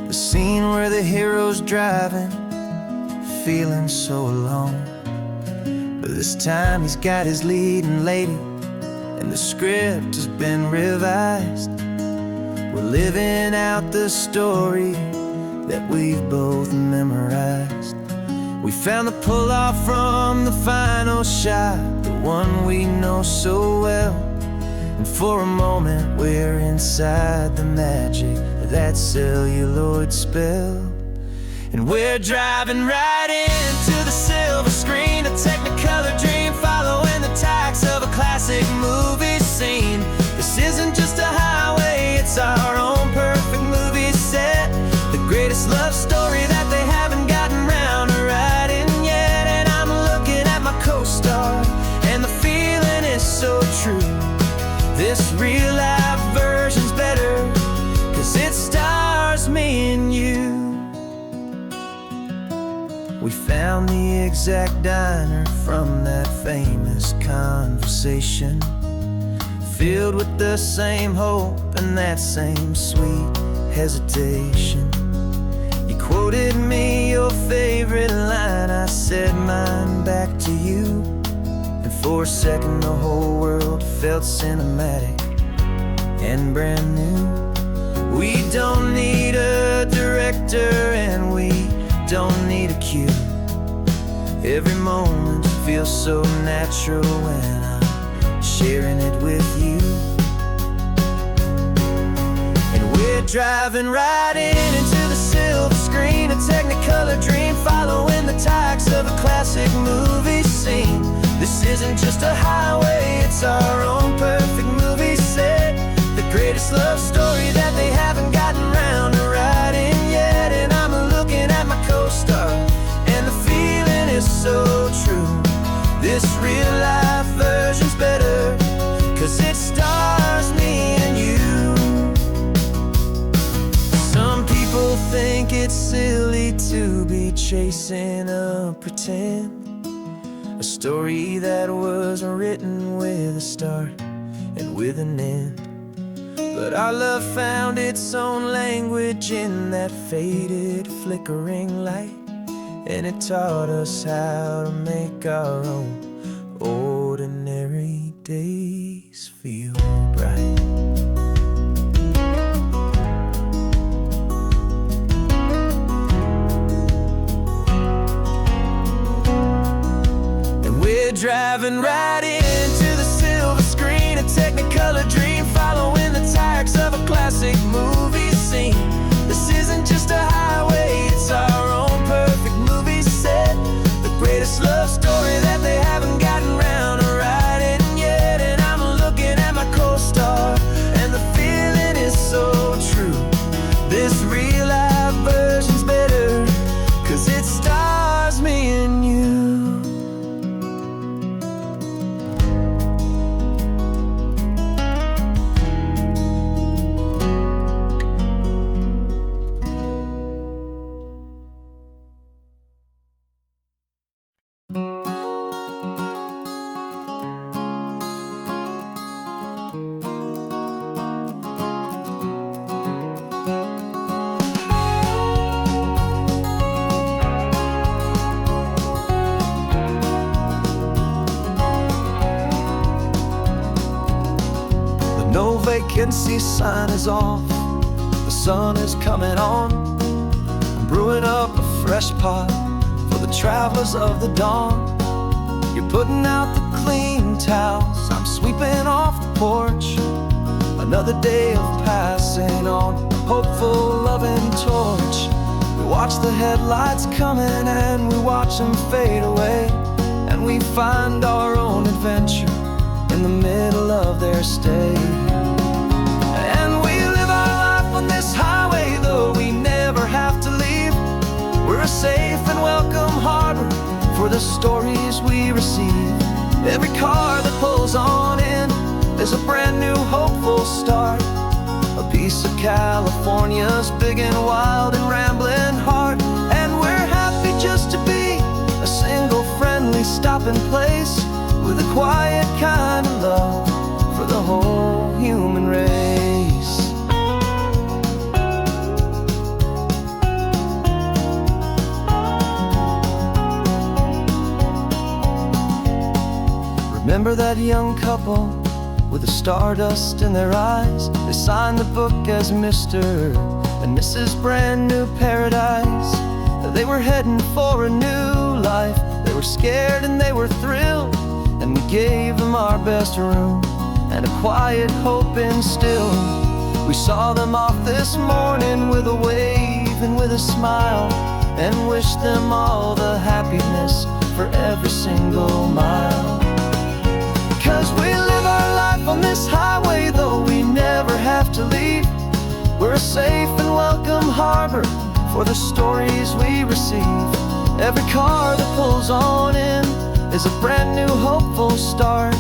The scene where the hero's driving, feeling so alone. But this time he's got his leading lady, and the script has been revised. We're living out the story that we've both memorized. We found the pull-off from the final shot, the one we know so well. And for a moment we're inside the magic of that celluloid spell. And we're driving right into the silver screen, a Technicolor dream, following the tacks of a classic movie scene. This isn't just a highway, it's our own perfect movie set. The greatest love story that they haven't gotten round to writing yet. And I'm looking at my co-star, and the feeling is so true. This real life version's better, 'cause it stars me and you. We found the exact diner from that famous conversation, filled with the same hope and that same sweet hesitation. You quoted me your favorite line, I said mine back to you. And for a second the whole world felt cinematic and brand new. We don't need a director and we don't need a cue. Every moment feels so natural when I'm sharing it with you. And we're driving right into the silver screen, a Technicolor dream, following the tacks of a classic movie scene. This isn't just a highway, it's our own perfect movie set. The greatest love story that they haven't gotten round to writing yet. And I'm looking at my co-star, and the feeling is so true. This real life version's better, 'cause it stars me and you. Some people think it's silly to be chasing a pretend, a story that was written with a start and with an end. But our love found its own language in that faded, flickering light, and it taught us how to make our own ordinary days feel bright. And we're driving right into the silver screen, a Technicolor dream, following the tacks of a classic this love story that they haven't gotten round to writing yet. And I'm looking at my co-star, and the feeling is so true. This real life version's better, 'cause it stars me and you. No vacancy sign is off, the sun is coming on. I'm brewing up a fresh pot for the travelers of the dawn. You're putting out the clean towels, I'm sweeping off the porch. Another day of passing on a hopeful loving torch. We watch the headlights coming and we watch them fade away, and we find our own adventure in the middle of their stay. And we live our life on this highway, though we never have to leave. We're a safe and welcome harbor for the stories we receive. Every car that pulls on in is a brand new hopeful start. A piece of California's big and wild and rambling heart. And we're happy just to be a single friendly stopping place, with a quiet kind of love for the whole human race. Remember that young couple with the stardust in their eyes? They signed the book as Mr. and Mrs. Brand New Paradise. They were heading for a new life. They were scared and they were thrilled, and we gave them our best room and a quiet hope instilled. We saw them off this morning with a wave and with a smile, and wished them all the happiness for every single mile. 'Cause we live our life on this highway, though we never have to leave. We're a safe and welcome harbor for the stories we receive. Every car that pulls on in is a brand new hopeful start.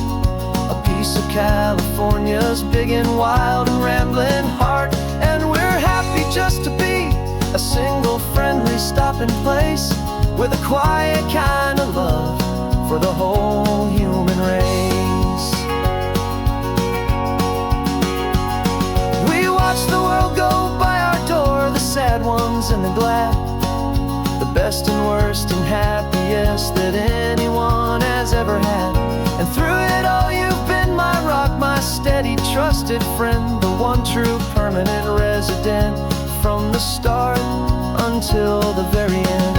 A piece of California's big and wild and rambling heart. And we're happy just to be a single friendly stopping place, with a quiet kind of love for the whole human race. We watch the world go by our door, the sad ones and the glad, the best and worst and happiest that anyone has ever had. And through it all you've been my rock, my steady trusted friend, the one true permanent resident, from the start until the very end.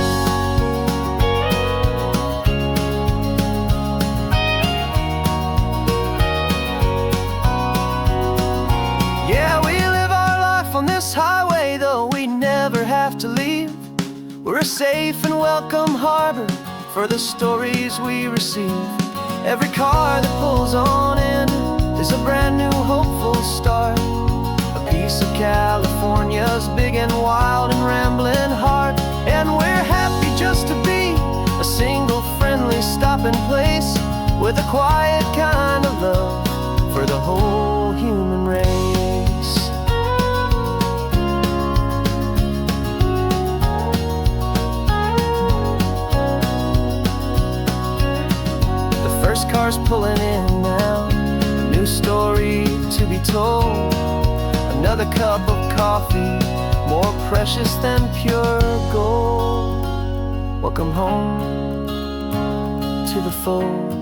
Yeah, we live our life on this highway, though we never have to leave. We're a safe and welcome harbor for the stories we receive. Every car that pulls on in is a brand new hopeful start. A piece of California's big and wild and rambling heart. And we're happy just to be a single friendly stopping place, with a quiet kind of love for the whole human race. The first car's pulling in now, a new story to be told. Another cup of coffee, more precious than pure gold. Welcome home to the fold.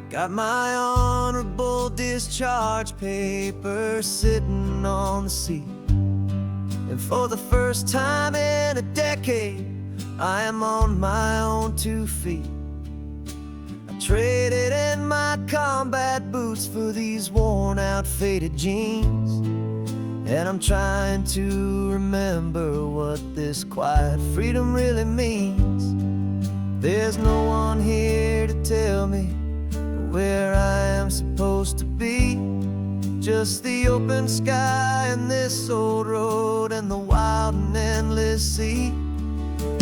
Got my honorable discharge papers sitting on the seat, and for the first time in a decade, I am on my own 2 feet. I traded in my combat boots for these worn out faded jeans, and I'm trying to remember what this quiet freedom really means. There's no one here to tell me where I am supposed to be. Just the open sky and this old road and the wild and endless sea.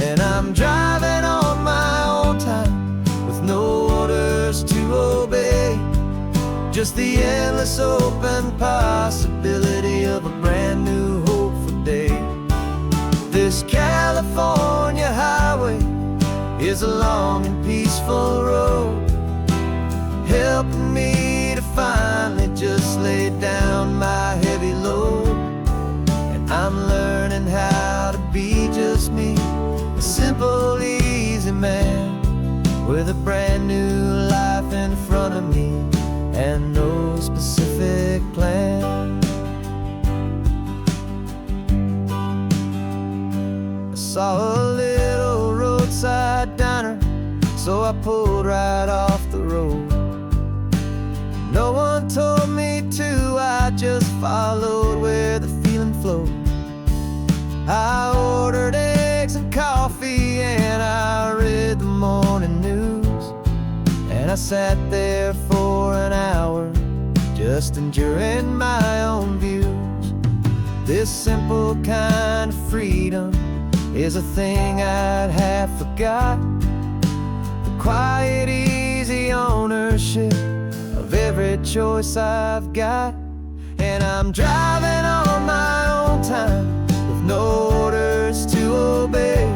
And I'm driving on my own time with no orders to obey. Just the endless open possibility of a brand new hopeful day. This California highway is a long and peaceful road, helping me to finally just lay down my heavy load. And I'm learning how to be just me, a simple, easy man with a brand new life in front of me and no specific plan. I saw a little roadside diner, so I pulled right off the road. No one told me to, I just followed where the feeling flowed. I ordered eggs and coffee and I read the morning news, and I sat there for an hour just enjoying my own views. This simple kind of freedom is a thing I'd have forgot. The quiet, easy ownership of every choice I've got. And I'm driving on my own time with no orders to obey.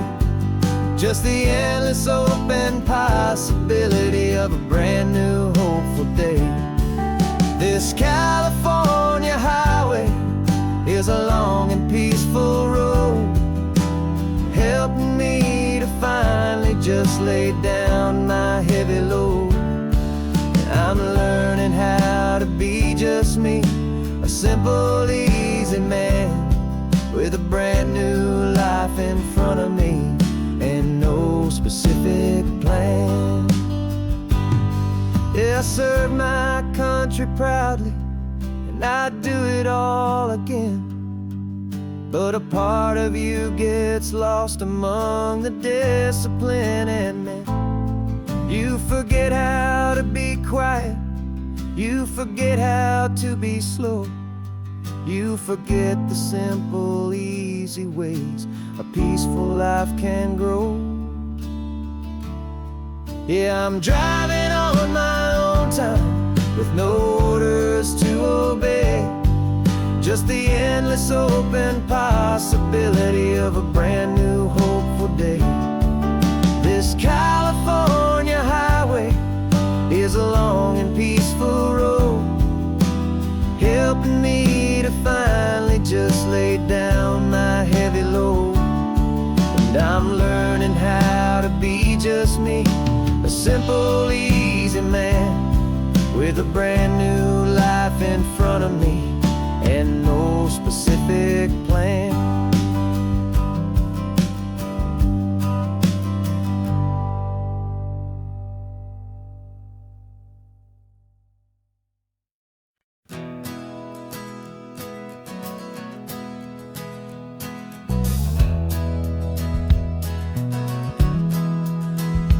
Just the endless open possibility of a brand new hopeful day. This California highway is a long and peaceful road, helping me to finally just lay down my heavy load. And I'm learning how to be just me, a simple, easy man with a brand new life in front of me and no specific plan. Yeah, I serve my country proudly, and I'd do it all again. But a part of you gets lost among the discipline and men. You forget how to be quiet, you forget how to be slow, you forget the simple, easy ways a peaceful life can grow. Yeah, I'm driving on my own time with no orders to obey. Just the endless open possibility of a brand new hopeful day. This California highway is a long and peaceful road, helping me to finally just lay down my heavy load. And I'm learning how to be just me, a simple, easy man with a brand new life in front of me and no specific plan.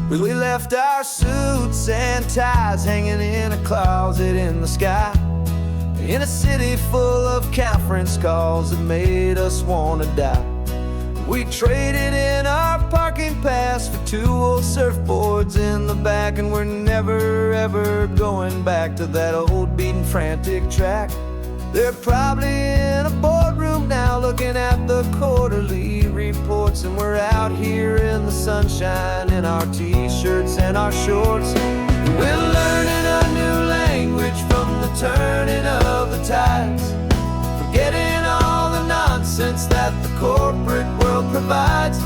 We left our suits and ties hanging in a closet in the sky, in a city full of conference calls that made us want to die. We traded in our parking pass for 2 old surfboards in the back, and we're never ever going back to that old beaten frantic track. They're probably in a boardroom now looking at the quarterly reports, and we're out here in the sunshine in our t-shirts and our shorts. We're learning a new language from the turning of the tides, forgetting all the nonsense that the corporate world provides.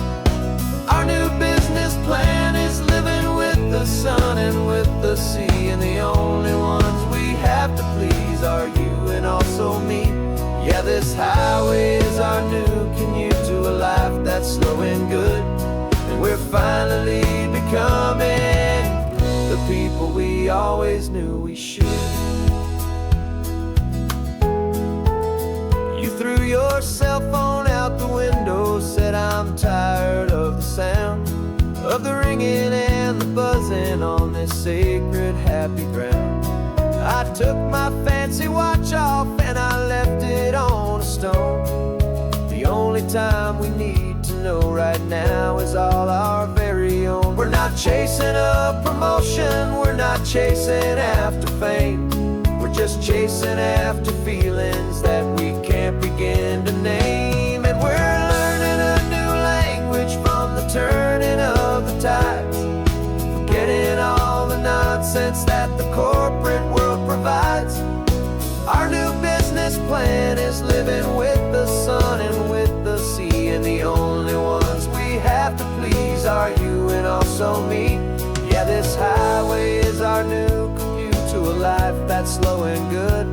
Our new business plan is living with the sun and with the sea, and the only ones we have to please are you and also me. Yeah, this highway is our new commute to a life that's slow and good, and we're we're finally becoming the people we always knew we should. You threw your cell phone out the window, said I'm tired of the sound of the ringing and the buzzing on this sacred happy ground. I took my fancy watch off and I left it on a stone. The only time we need to know right now is all our very own. We're not chasing a promotion, we're not chasing after fame. We're just chasing after feelings that we can't begin to name. And we're learning a new language from the turning of the tides, forgetting all the nonsense that the corporate world provides. Our new business plan is living with the sun and with the sea, and the only ones we have to please are you and also me. Yeah, this highway is our new commute to a life that's slow and good,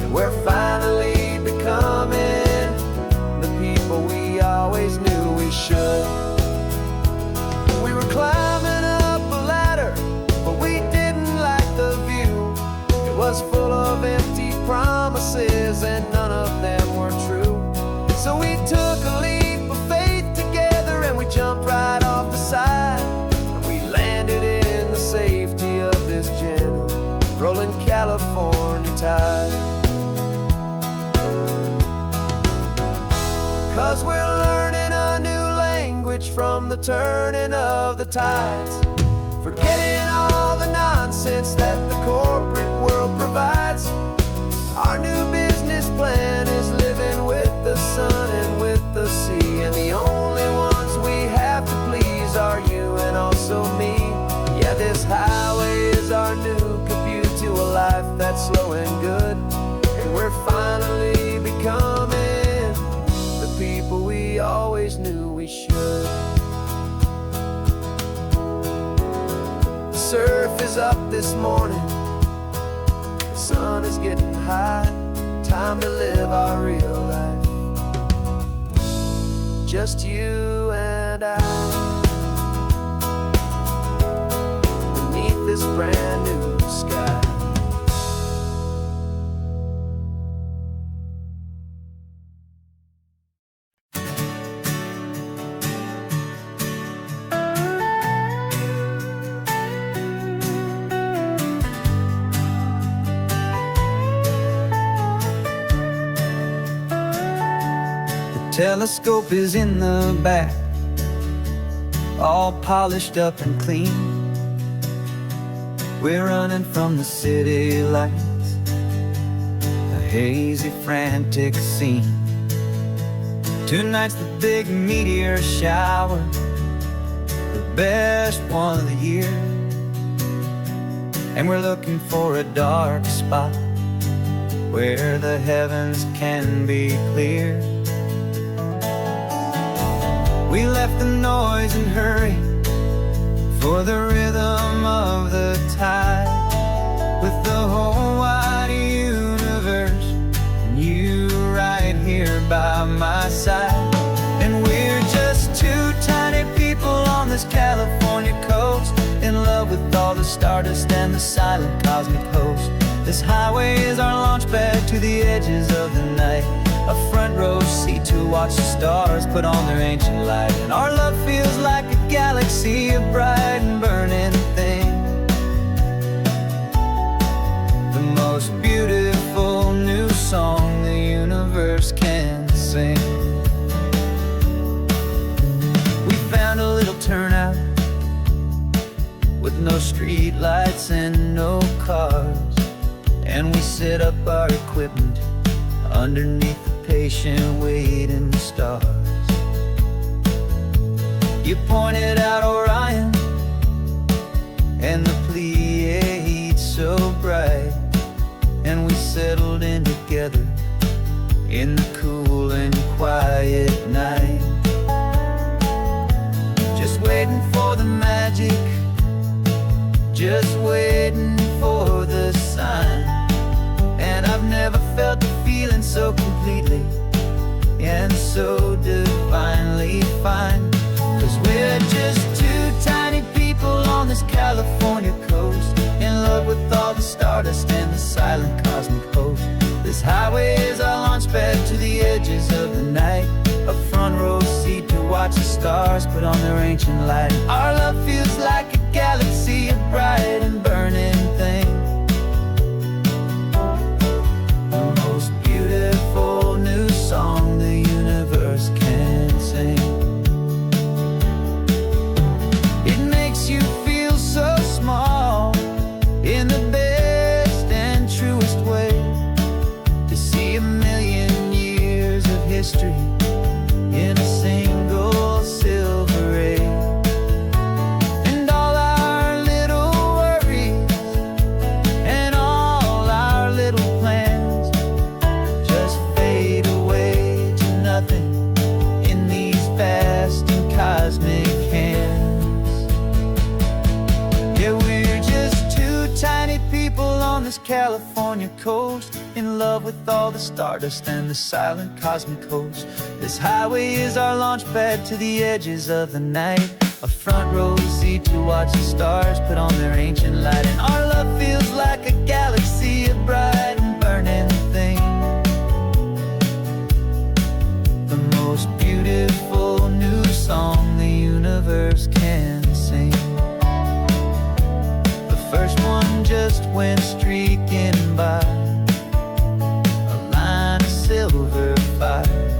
and we're finally becoming the people we always knew we should. We were climbing up a ladder, but we didn't like the view. It was full of empty promises and none of them were true. So we took a leap of faith together and we jumped right off the side, and we landed in the safety of this gentle rolling California tide. 'Cause we're learning a new language from the turning of the tides, forgetting all the nonsense that the corporate world provides. Our new business plan is living with the sun and with the sea, and the only ones we have to please are you and also me. Yeah, this highway is our new commute to a life that's slow and good, and we're finally becoming the people we always knew we should. The surf is up this morning, the sun is getting high, time to live our real life, just you and I, beneath this brand new sky. Telescope is in the back, all polished up and clean. We're running from the city lights, a hazy, frantic scene. Tonight's the big meteor shower, the best one of the year, and we're looking for a dark spot where the heavens can be clear. We left the noise and hurry for the rhythm of the tide, with the whole wide universe and you right here by my side. And we're just two tiny people on this California coast, in love with all the stardust and the silent cosmic host. This highway is our launch pad to the edges of the night, a front row seat to watch the stars put on their ancient light. And our love feels like a galaxy of bright and burning things, the most beautiful new song the universe can sing. We found a little turnout with no street lights and no cars, and we set up our equipment underneath the patient waiting stars. You pointed out Orion and the Pleiades so bright, and we settled in together in the cool and quiet night, just waiting for the magic, just waiting for the sign. And I've never felt the feeling so completely and so divinely fine, 'cause we're just stars put on their ancient light. Our love feels like a galaxy of bright and burning things. The most beautiful new song the universe can sing. It makes you feel so small in the best and truest way, to see a million years of history in a single silver ray. And all our little worries and all our little plans just fade away to nothing in these vast and cosmic hands. Yeah, we're just two tiny people on this California coast, in love with all the stardust and the silent cosmic host. This highway is our launch pad to the edges of the night, a front row seat to watch the stars put on their ancient light. And our love feels like a galaxy of bright and burning things. The most beautiful new song the universe can sing. The first one just went streaking by, a line of silver fire.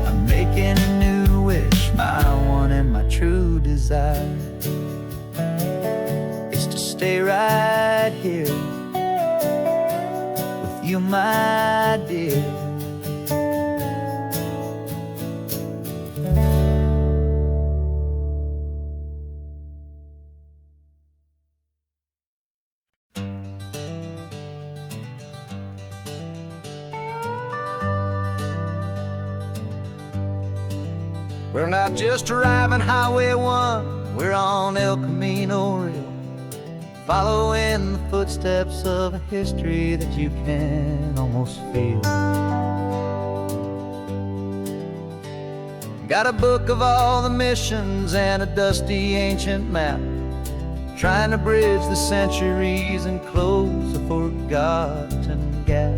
I'm making a new wish, my one and my true desire is to stay right here with you, my dear. We're not just driving Highway 1, we're on El Camino Real, following the footsteps of a history that you can almost feel. Got a book of all the missions and a dusty ancient map, trying to bridge the centuries and close a forgotten gap.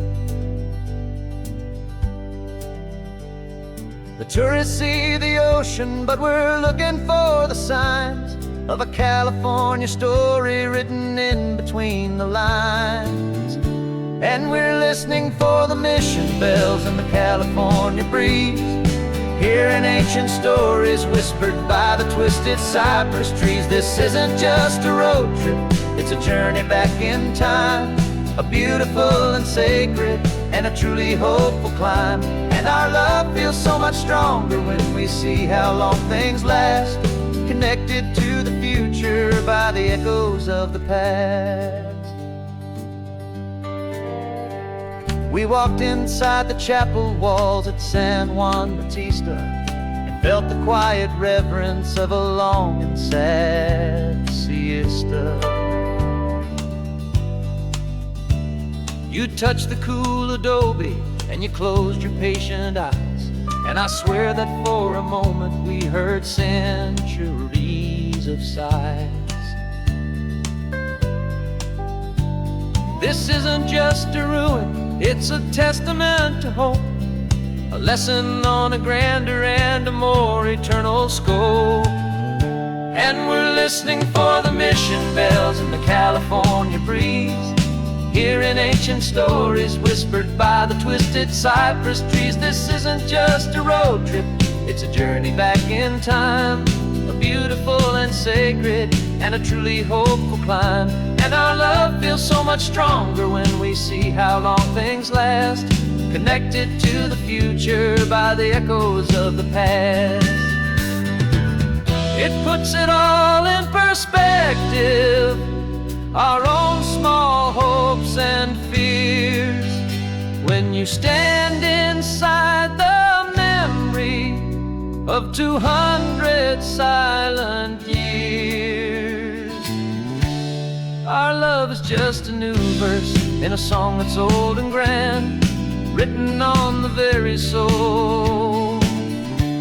The tourists see the ocean, but we're looking for the signs of a California story written in between the lines. And we're listening for the mission bells in the California breeze, hearing ancient stories whispered by the twisted cypress trees. This isn't just a road trip, it's a journey back in time, a beautiful and sacred and a truly hopeful climb. And our love feels so much stronger when we see how long things last, connected to the future by the echoes of the past. We walked inside the chapel walls at San Juan Bautista and felt the quiet reverence of a long and sad siesta. You touched the cool adobe and you closed your patient eyes, and I swear that for a moment we heard centuries of sighs. This isn't just a ruin, it's a testament to hope, a lesson on a grander and a more eternal scope. And we're listening for the mission bells in the California breeze, hearing ancient stories whispered by the twisted cypress trees. This isn't just a road trip, it's a journey back in time, a beautiful and sacred and a truly hopeful climb. And our love feels so much stronger when we see how long things last, connected to the future by the echoes of the past. It puts it all in perspective, our own small hopes and fears, when you stand inside the memory of 200 silent years. Our love is just a new verse in a song that's old and grand, written on the very soul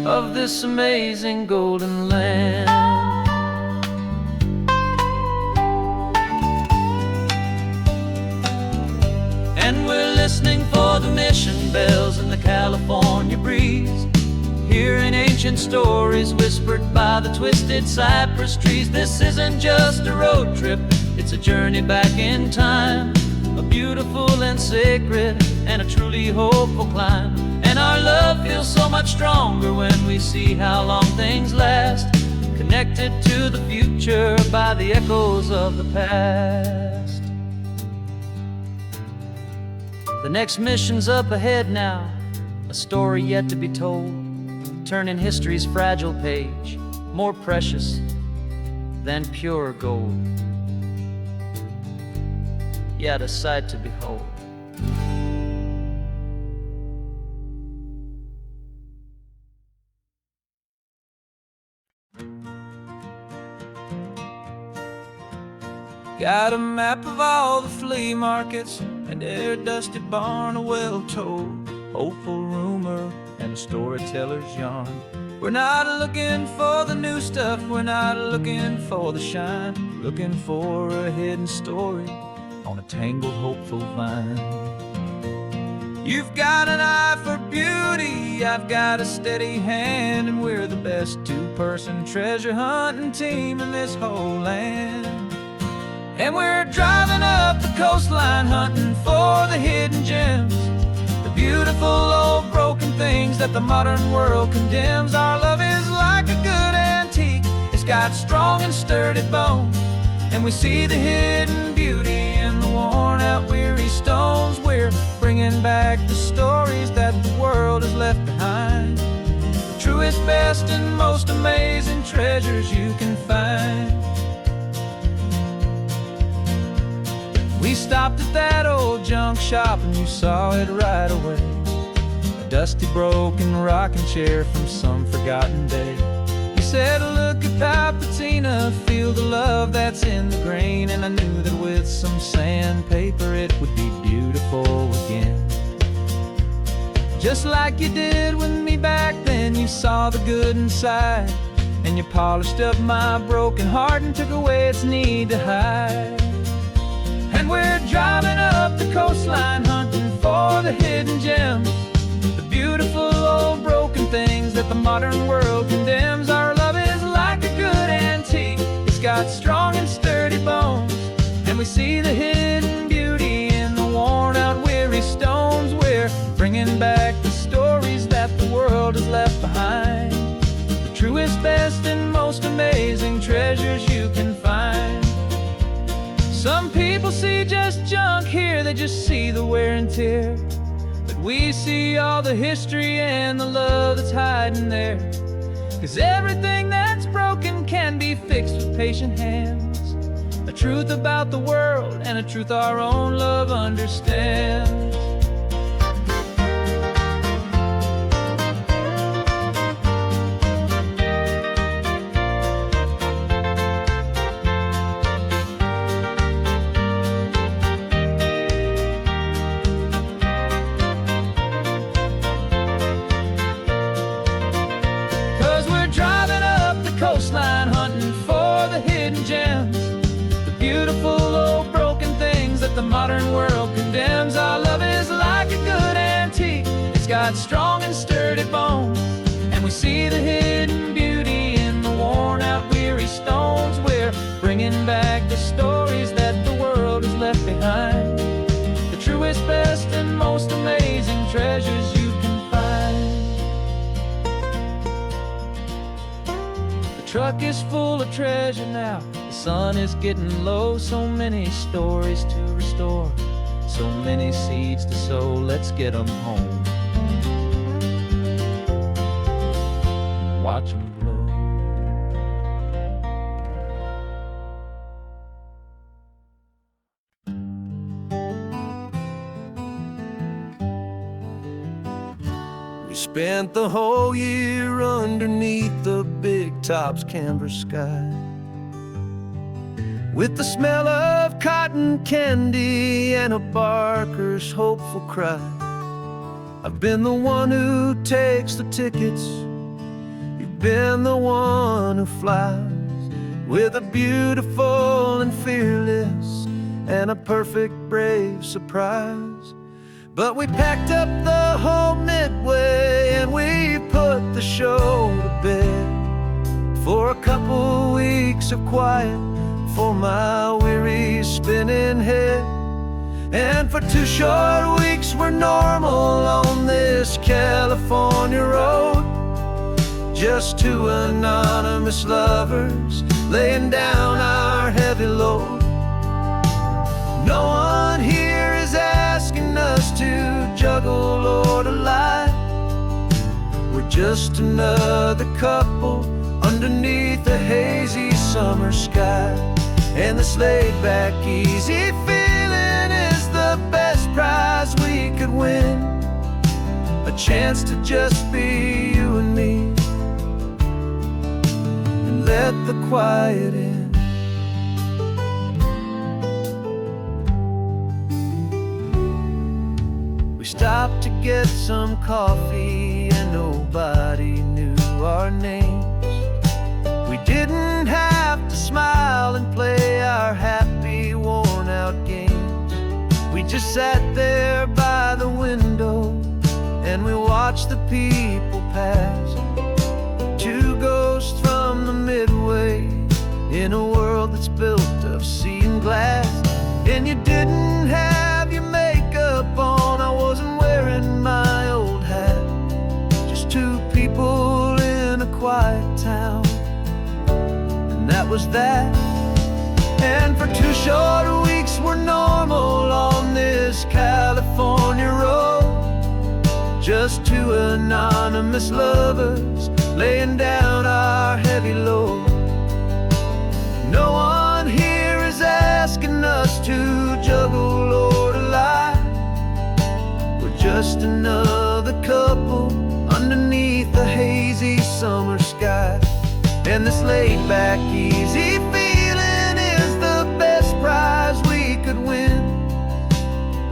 of this amazing golden land. And we're listening for the mission bells in the California breeze, hearing ancient ancient stories whispered by the twisted cypress trees. This isn't just a road trip, it's a journey back in time, a beautiful and sacred and a truly hopeful climb. And our love feels so much stronger when we see how long things last, connected to the future by the echoes of the past. The next mission's up ahead now, a story yet to be told, turning history's fragile page more precious than pure gold. Yet a sight to behold. Got a map of all the flea markets and their dusty barn, a well-told, hopeful rumor, and a storyteller's yarn. We're not looking for the new stuff, we're not looking for the shine, looking for a hidden story on a tangled, hopeful vine. You've got an eye for beauty, I've got a steady hand, and we're the best two-person treasure hunting team in this whole land. And we're driving up the coastline hunting for the hidden gems, the beautiful old broken things that the modern world condemns. Our love is like a good antique, it's got strong and sturdy bones, and we see the hidden beauty in the worn out weary stones. We're bringing back the stories that the world has left behind, the truest, best, and most amazing treasures you can find. We stopped at that old junk shop and you saw it right away, a dusty, broken rocking chair from some forgotten day. You said, look at Palpatina, feel the love that's in the grain, and I knew that with some sandpaper it would be beautiful again. Just like you did with me back then, you saw the good inside, and you polished up my broken heart and took away its need to hide. And we're driving up the coastline hunting for the hidden gems, the beautiful old broken things that the modern world condemns. Our love is like a good antique, it's got strong and sturdy bones, and we see the hidden beauty in the worn out weary stones. We're bringing back the stories that the world has left behind, the truest, best, and most amazing treasures you can find. Some people see just junk here, they just see the wear and tear, but we see all the history and the love that's hiding there. 'Cause everything that's broken can be fixed with patient hands, a truth about the world and a truth our own love understands. Coastline hunting for the hidden gems, the beautiful old broken things that the modern world condemns. Our love is like a good antique, it's got strong and sturdy bones, and we see the hidden beauty in the worn out weary stones. We're bringing back the stories that the world has left behind, the truest, best, and most amazing treasures you can find. The truck is full of treasure now, the sun is getting low. So many stories to restore, so many seeds to sow. Let's get them home, watch them blow. We spent the whole year underneath the big top's canvas sky, with the smell of cotton candy and a barker's hopeful cry. I've been the one who takes the tickets, you've been the one who flies, with a beautiful and fearless and a perfect brave surprise. But we packed up the whole Midway and we put the show to bed for a couple weeks of quiet for my weary spinning head. And for 2 short weeks we're normal on this California road, just 2 anonymous lovers laying down our heavy load. No one here is asking us to juggle or to lie. We're just another couple underneath a hazy summer sky. And this laid-back, easy feeling is the best prize we could win. A chance to just be you and me, and let the quiet in. We stopped to get some coffee and nobody knew our names. We didn't have to smile and play our happy, worn-out games. We just sat there by the window and we watched the people pass. 2 ghosts from the Midway in a world that's built of sea and glass. And you didn't have your makeup on, I wasn't wearing my old hat. Just 2 people in a quiet town, and that was that. And for 2 short weeks we're normal on this California road, just 2 anonymous lovers laying down our heavy load. No one here is asking us to juggle or to lie. We're just another couple underneath the hazy summer sky. And this laid-back, easy feeling is the best prize we could win.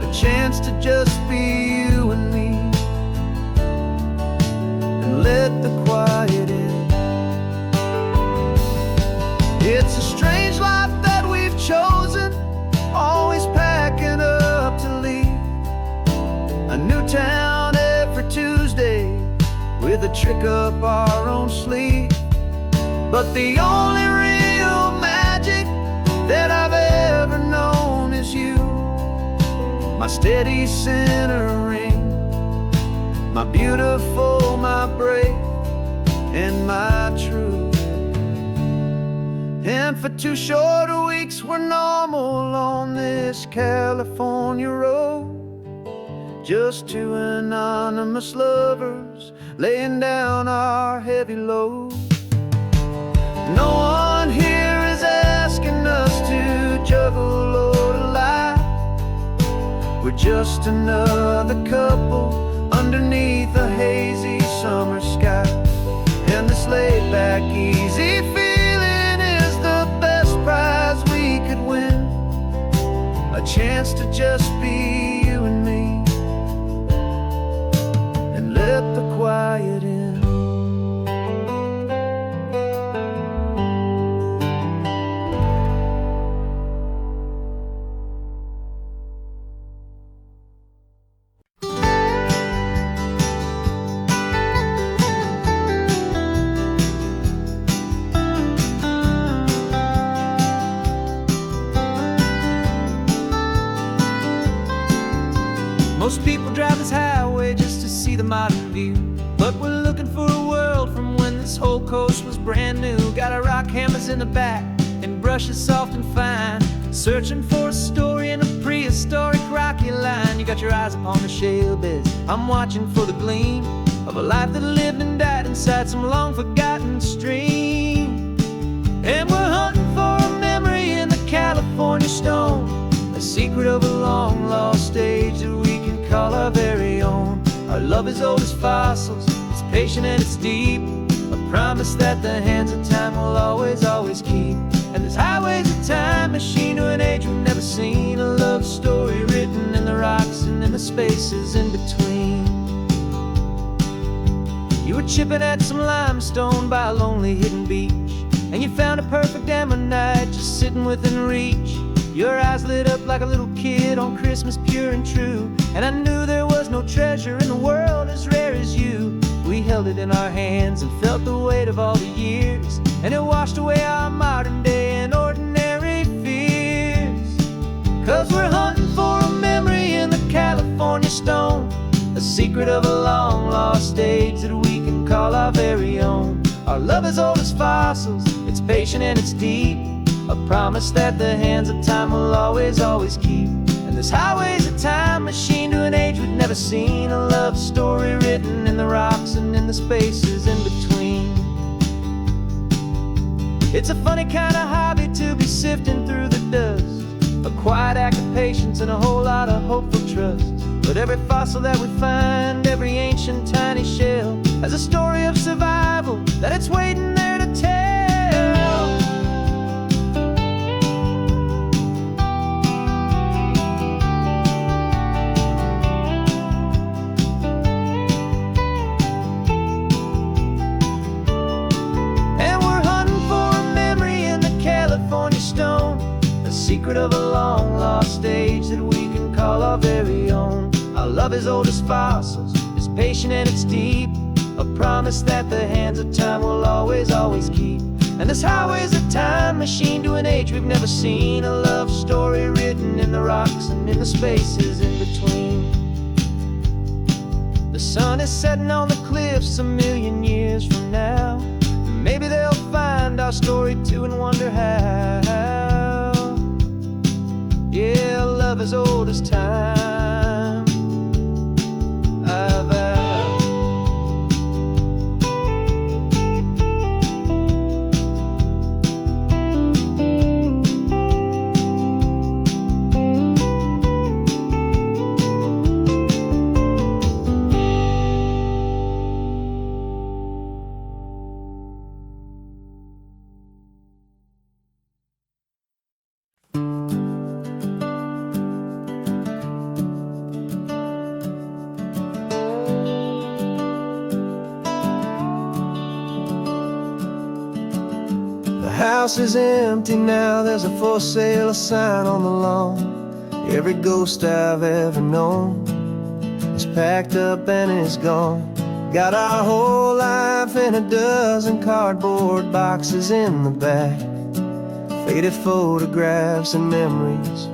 A chance to just be you and me, and let the quiet in. It's a strange life that we've chosen, always packing up to leave. A new town every Tuesday with a trick up our own sleeve. But the only real magic that I've ever known is you, my steady centering, my beautiful, my brave, and my true. And for 2 short weeks we're normal on this California road, just 2 anonymous lovers laying down our heavy load. No one here is asking us to juggle or to lie. We're just another couple underneath a hazy summer sky. And this laid-back, easy feeling is the best prize we could win. A chance to just be you and me, and let the quiet in. Most people drive this highway just to see the modern view, but we're looking for a world from when this whole coast was brand new. Got our rock hammers in the back and brushes soft and fine, searching for a story in a prehistoric rocky line. You got your eyes upon the shale beds, I'm watching for the gleam of a life that lived and died inside some long forgotten stream. And we're hunting for a memory in the California stone, a secret of a long lost age that we can call our very own. Our love is old as fossils, it's patient and it's deep, a promise that the hands of time will always, always keep. And this highway's a time machine to an age we've never seen, a love story written in the rocks and in the spaces in between. You were chipping at some limestone by a lonely hidden beach, and you found a perfect ammonite just sitting within reach. Your eyes lit up like a little kid on Christmas, pure and true. And I knew there was no treasure in the world as rare as you. We held it in our hands and felt the weight of all the years, and it washed away our modern day and ordinary fears. 'Cause we're hunting for a memory in the California stone, a secret of a long lost age that we can call our very own. Our love is old as fossils, it's patient and it's deep, a promise that the hands of time will always, always keep. And this highway's a time machine to an age we've never seen, a love story written in the rocks and in the spaces in between. It's a funny kind of hobby to be sifting through the dust, a quiet act of patience and a whole lot of hopeful trust. But every fossil that we find, every ancient tiny shell, has a story of survival that it's waiting there to tell. And we're hunting for a memory in the California stone, a secret of a long lost age that we can call our very own. Our love is old as fossils, it's patient and it's deep, a promise that the hands of time will always, always keep. And this highway's a time machine to an age we've never seen, a love story written in the rocks and in the spaces in between. The sun is setting on the cliffs a million years from now. Maybe they'll find our story too and wonder how. Yeah, love is old as time. The house is empty now, there's a for sale sign on the lawn. Every ghost I've ever known is packed up and is gone. Got our whole life in a dozen cardboard boxes in the back, faded photographs and memories,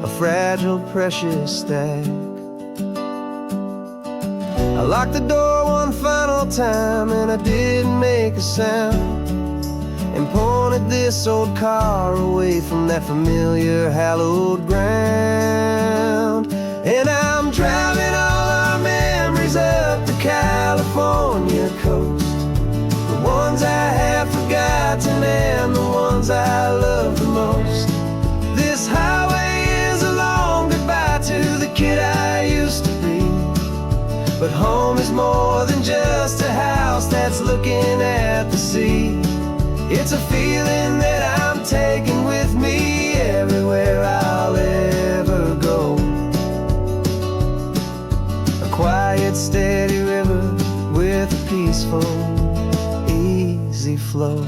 a fragile, precious stack. I locked the door one final time and I didn't make a sound, and pointed this old car away from that familiar hallowed ground. And I'm driving all our memories up the California coast, the ones I have forgotten and the ones I love the most. This highway is a long goodbye to the kid I used to be, but home is more than just a house that's looking at the sea. It's a feeling that I'm taking with me everywhere I'll ever go. A quiet, steady river with a peaceful, easy flow.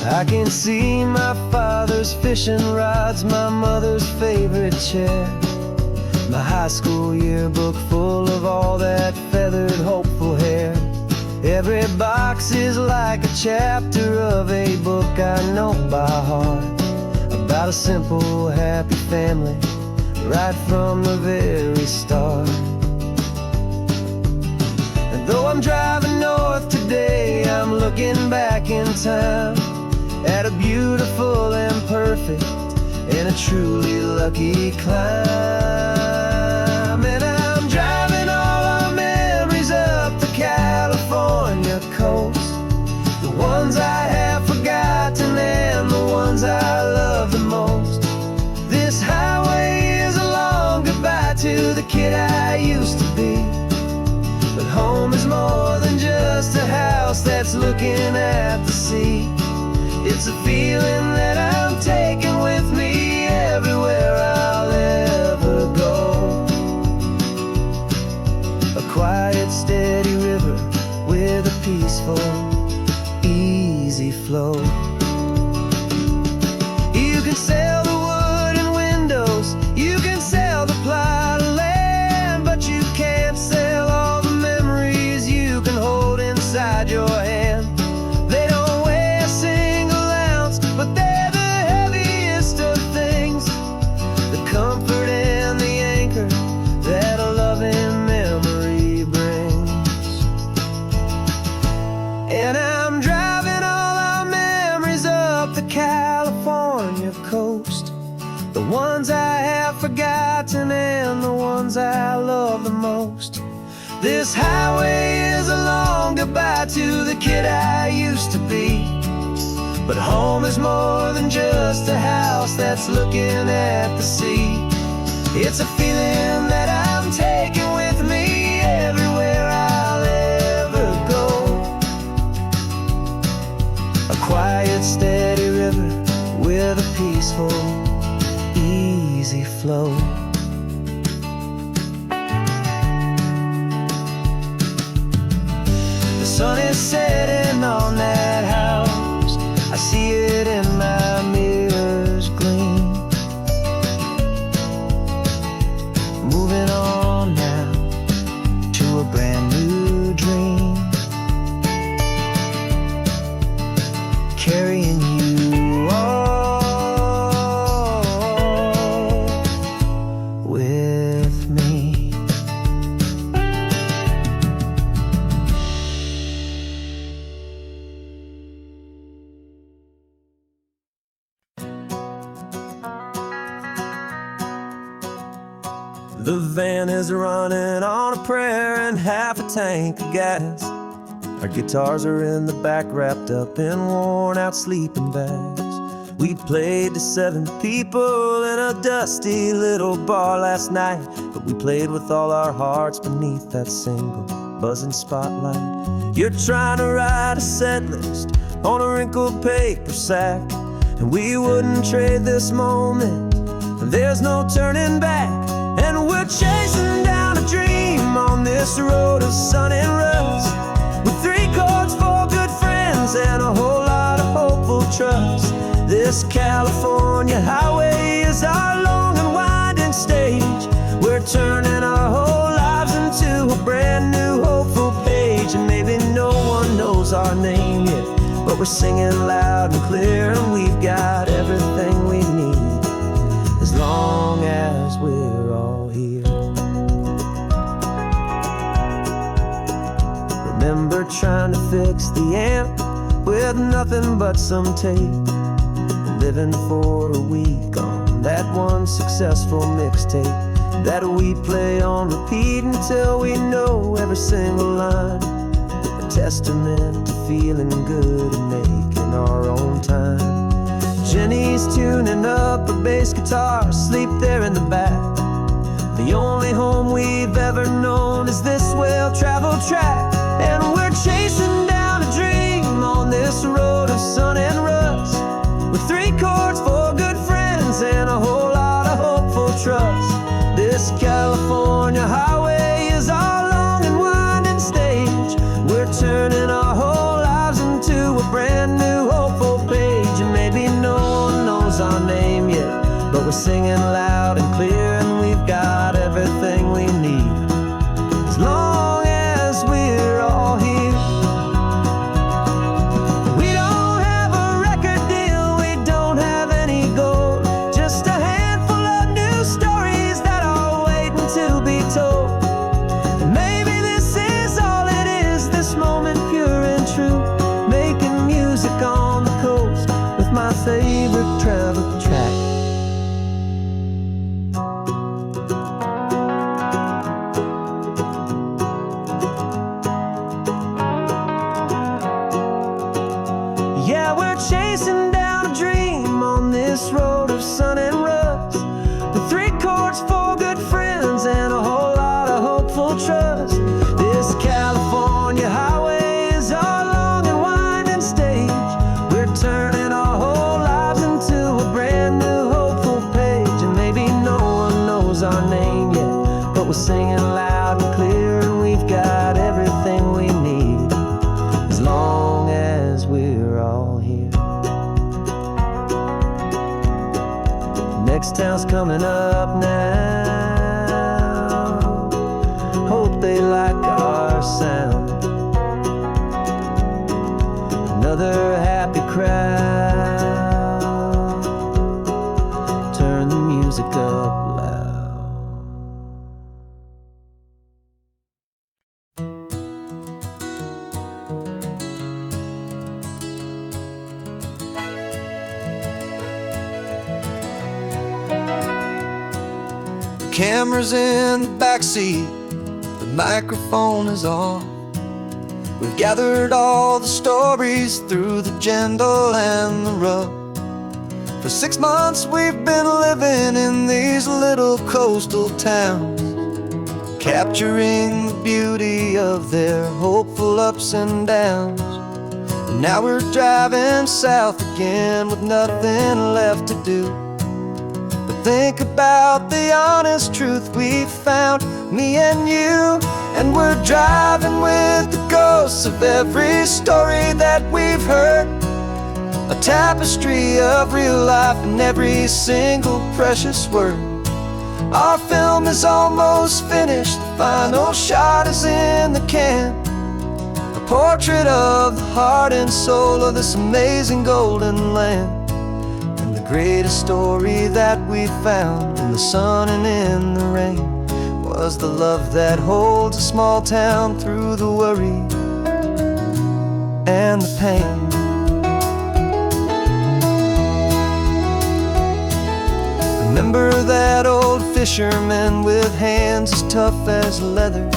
I can see my father's fishing rods, my mother's favorite chair, my high school yearbook full of all that feathered, hopeful hair. Every box is like a chapter of a book I know by heart, about a simple, happy family right from the very start. And though I'm driving north today, I'm looking back in time at a beautiful and perfect and a truly lucky climb. And I'm driving all our memories up the California coast, the ones I have forgotten and the ones I love the most. This highway is a long goodbye to the kid I used to be, but home is more than just a house that's looking at the sea. It's a feeling that I'm taking with me everywhere I'll ever go. A quiet, steady river with a peaceful, easy easy flow. You can sail the wood and windows, you can sail the plot of land, but you can't sail all the memories you can hold inside your hand. They don't weigh a single ounce, but they're the heaviest of things, the comfort and the anchor that a loving memory brings. And I'm driving all our memories up the California coast, the ones I have forgotten and the ones I love the most. This highway is a long goodbye to the kid I used to be, but home is more than just a house that's looking at the sea. It's a feeling that I'm taking with me everywhere I'll ever go. A quiet, steady river with a peaceful, easy flow. The sun is setting on that house, I see it in my mirror's gleam. Moving on now to a brand new dream, carrying you all with me. The van is running on a prayer and half a tank of gas. Our guitars are in the back, wrapped up in worn out sleeping bags. We played to 7 people in a dusty little bar last night, but we played with all our hearts beneath that single buzzing spotlight. You're trying to write a set list on a wrinkled paper sack, and we wouldn't trade this moment. There's no turning back, and we're chasing down a dream on this road of sun and rust, with 3 chords, 4 good friends, and a whole lot of hopeful trust. This California highway is our long and winding stage. We're turning our whole lives into a brand new hopeful page. And maybe no one knows our name yet, but we're singing loud and clear, and we've got everything we need, as long as we're all here. Remember trying to fix the amp with nothing but some tape, living for a week on that one successful mixtape that we play on repeat until we know every single line. A testament to feeling good and making our own time. Jenny's tuning up her bass guitar, asleep there in the back. The only home we've ever known is this well-traveled track, and we're chasing down a dream on this road of sun and rust, with 3 chords, 4 good friends, and a whole lot of hopeful trust. This California highway is our long and winding stage. We're turning our whole lives into a brand new hopeful page. And maybe no one knows our name yet, but we're singing loud and clear, and we've got everything we need, as long as we're all here. We don't have a record deal, we don't have any gold, just a handful of new stories that are waiting to be told. And maybe this is all it is, this moment pure and true, making music on the coast with my favorite travel track. next town's coming up now. Hope they like our sound. Another happy crowd. Turn the music up loud. Camera's in the backseat, the microphone is on. We've gathered all the stories through the gentle and the rough. For 6 months we've been living in these little coastal towns, capturing the beauty of their hopeful ups and downs. And now we're driving south again with nothing left to do. Think about the honest truth we've found, me and you. And we're driving with the ghosts of every story that we've heard, a tapestry of real life and every single precious word. Our film is almost finished, the final shot is in the can, a portrait of the heart and soul of this amazing golden land. Greatest story that we found in the sun and in the rain was the love that holds a small town through the worry and the pain. Remember that old fisherman with hands as tough as leather?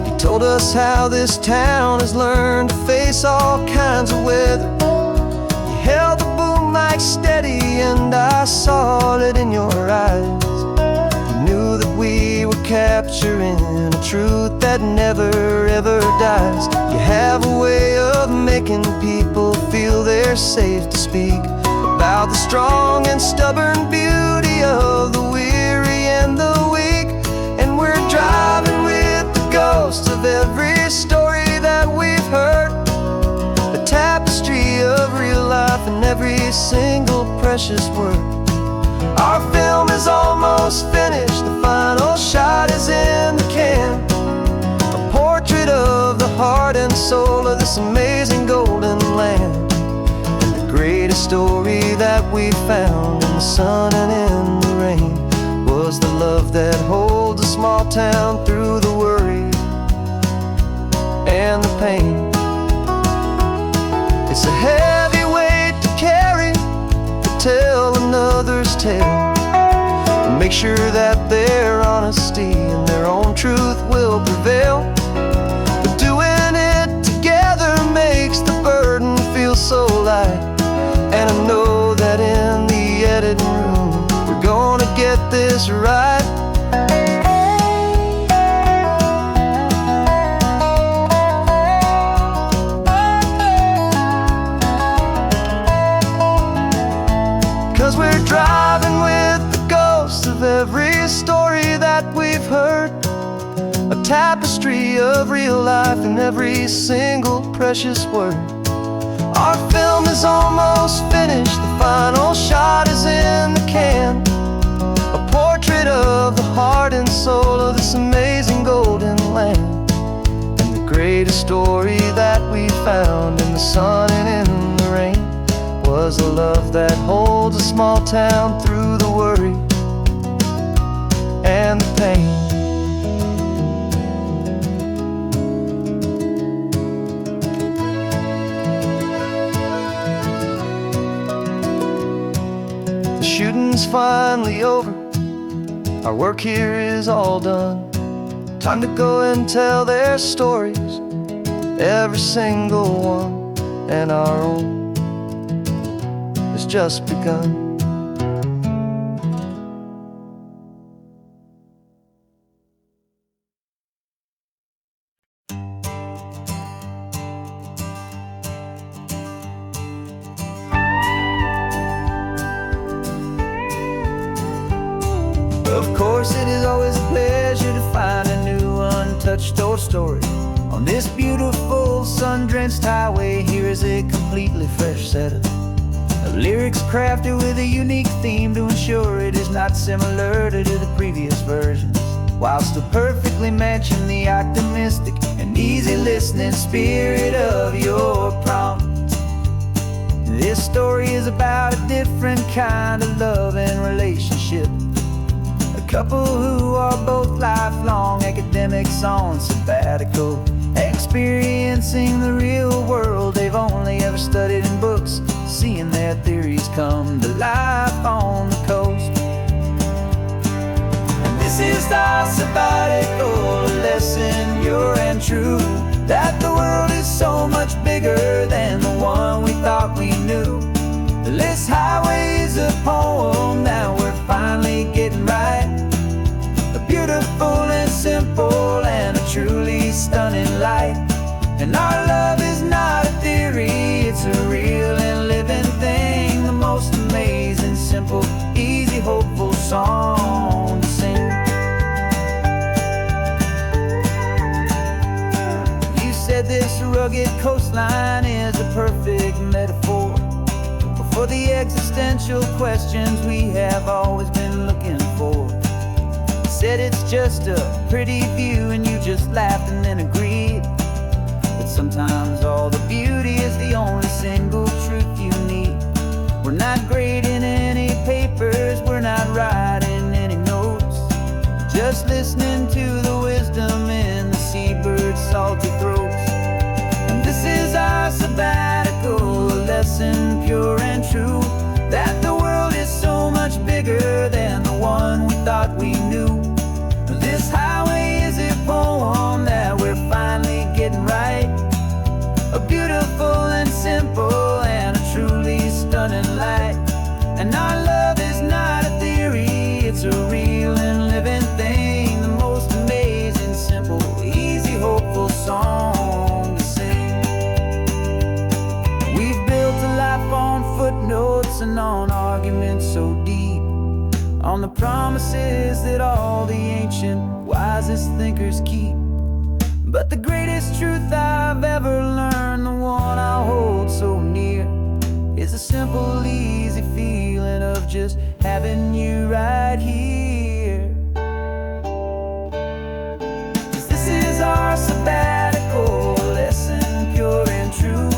He told us how this town has learned to face all kinds of weather. You held the boom mic steady and I saw it in your eyes. You knew that we were capturing a truth that never ever dies. You have a way of making people feel they're safe to speak about the strong and stubborn beauty of the weary and the weak. And we're driving with the ghosts of every story that we've heard, a tapestry of real life and every single precious word. Our film is almost finished, the final shot is in the can, a portrait of the heart and soul of this amazing golden land. And the greatest story that we found in the sun and in the rain was the love that holds a small town through the worry and the pain. It's a heavy weight to carry, to tell another's tale, and make sure that their honesty and their own truth will prevail. But doing it together makes the burden feel so light. And I know that in the editing room we're gonna get this right. 'Cause we're driving with the ghosts of every story that we've heard, a tapestry of real life and every single precious word. Our film is almost finished, the final shot is in the can, a portrait of the heart and soul of this amazing golden land. And the greatest story that we found in the sun and in the rain was a love that holds a small town through the worry and the pain. The shooting's finally over, our work here is all done. Time to go and tell their stories, every single one, and our own has just begun. Of course, it is always a pleasure to find a new untouched old story. On this beautiful sun-drenched highway, here is a completely fresh set of The lyrics crafted with a unique theme to ensure it is not similar to the previous versions, while still perfectly matching the optimistic and easy listening spirit of your prompt. This story is about a different kind of love and relationship. A couple who are both lifelong academics on sabbatical, experiencing the real world they've only ever studied in books, seeing their theories come to life on the coast. And this is our sabbatical lesson, pure and true, that the world is so much bigger than the one we thought we knew. This highway is a poem that we're finally getting right. A beautiful and simple and a truly stunning light. And our love is not a theory, it's a real and living thing. The most amazing, simple, easy, hopeful song to sing. This rugged coastline is a perfect metaphor for the existential questions we have always been looking for. You said it's just a pretty view and you just laughed and then agreed, but sometimes all the beauty is the only single truth you need. We're not grading any papers, we're not writing any notes, just listening to the wisdom in the seabird's salty throats. This is our sabbatical lesson, pure and true, that the world is so much bigger than the one we thought we knew. This highway is a poem that we're finally getting right. A beautiful and simple and a truly stunning light. And our love is not a theory, it's a real and living thing. The most amazing, simple, easy, hopeful song to sing. On footnotes and on arguments so deep, on the promises that all the ancient wisest thinkers keep. But the greatest truth I've ever learned, the one I hold so near, is a simple, easy feeling of just having you right here. 'Cause this is our sabbatical lesson, pure and true,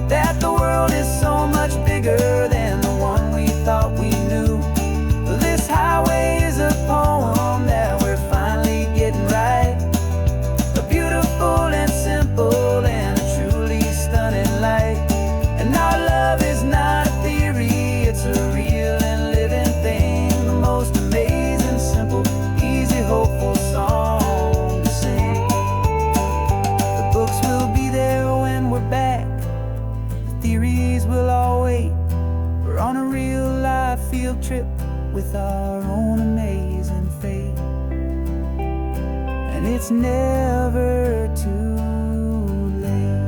that the world is so much bigger than the one we thought we knew. This highway is a poem that we're finally getting right. A beautiful and simple and a truly stunning light. And our love is not a theory, it's a real and living thing. The most amazing, simple, easy, hopeful song to sing. The books will be there when we're back, theories will all wait. We're on a real life field trip with our own amazing fate. And it's never too late.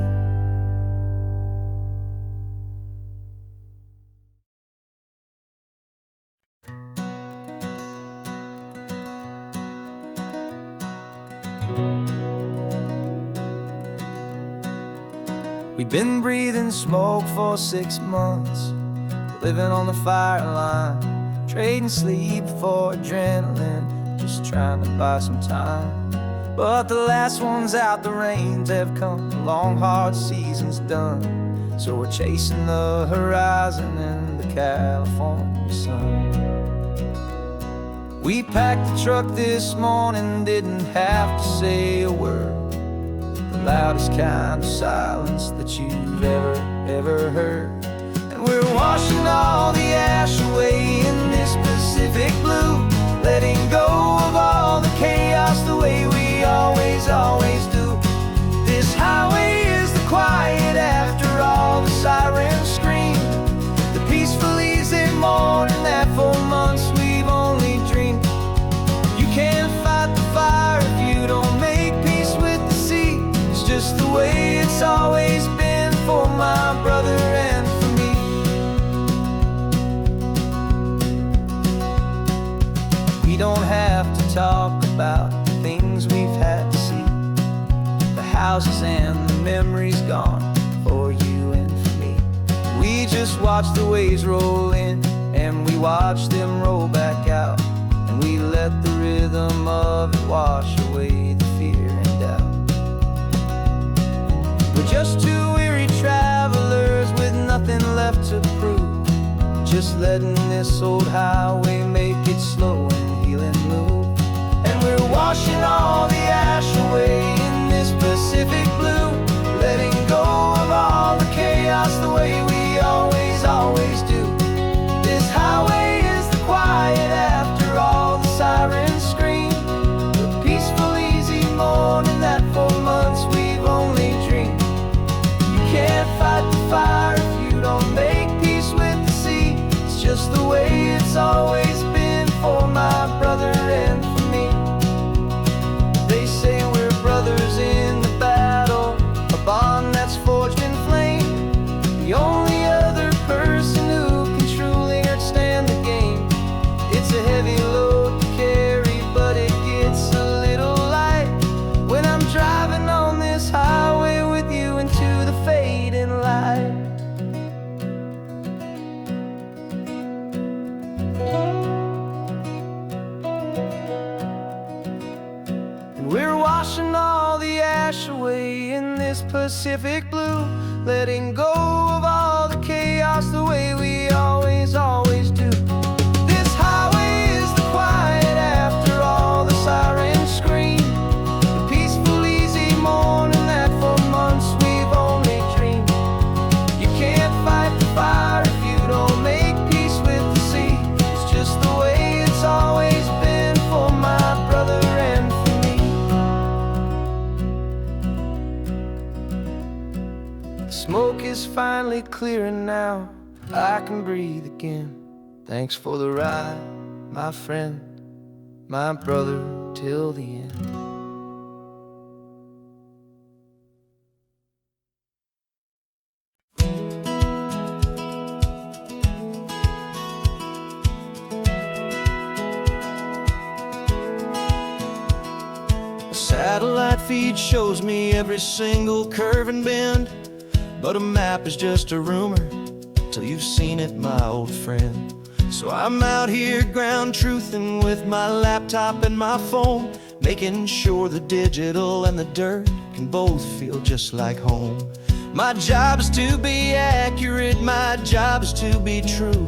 We've been breathing smoke for 6 months, living on the fire line, trading sleep for adrenaline, just trying to buy some time. But the last one's out, the rains have come, the long hard season's done. So we're chasing the horizon in the California sun. We packed the truck this morning, didn't have to say a word. The loudest kind of silence that you've ever heard. And we're washing all the ash away in this Pacific blue, letting go of all the chaos the way we always do. This highway is the quiet after all the sirens scream, the peaceful easy morning that for months we've only dreamed. You can't fight the fire if you don't make peace with the sea. It's just the way it's always been for my brother and for me. We don't have to talk about the things we've had to see, the houses and the memories gone for you and for me. We just watch the waves roll in, and we watch them roll back out, and we let the rhythm of it wash away the fear and doubt. We're just two weary travelers with nothing left to prove, just letting this old highway make it slow and healing move. And we're washing all the ash away in this Pacific blue, letting go of all the chaos the way we always do. This highway is the quiet after all the sirens scream, the peaceful, easy morning that for months we've only dreamed. You can't fight the fire if you don't make peace with the sea. It's just the way it's always been for my brother and for me. They say we're brothers in the battle, a bond that's forged in flame. The only other person who can truly understand the game. It's a heavy load to carry, but it gets a little light when I'm driving on this highway with you into the fading light. And we're washing all the ash away in this Pacific blue, letting go of all the chaos the way we always do. This highway is the quiet after all the sirens scream, the peaceful, easy morning that for months we've only dreamed. You can't fight the fire if you don't make peace with the sea. It's just the way it's always been for my brother and for me. The smoke is finally clearing now, I can breathe again. Thanks for the ride, my friend, my brother, till the end. A satellite feed shows me every single curve and bend, but a map is just a rumor till you've seen it, my old friend. So I'm out here ground truthing with my laptop and my phone, making sure the digital and the dirt can both feel just like home. My job is to be accurate, my job is to be true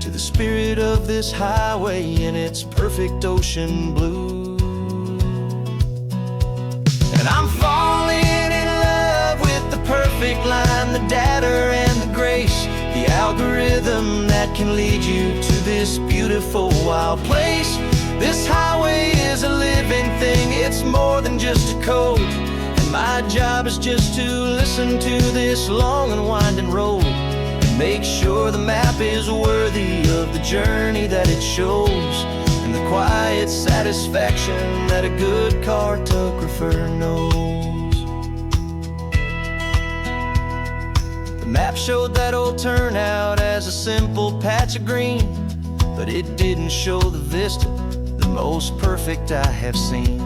to the spirit of this highway in its perfect ocean blue. And I'm falling in love with the perfect line, the data and the grace, the algorithm that can lead you to this beautiful wild place. This highway is a living thing, it's more than just a code. And my job is just to listen to this long and winding road and make sure the map is worthy of the journey that it shows, and the quiet satisfaction that a good cartographer knows. The map showed that old turnout as a simple patch of green, but it didn't show the vista, the most perfect I have seen.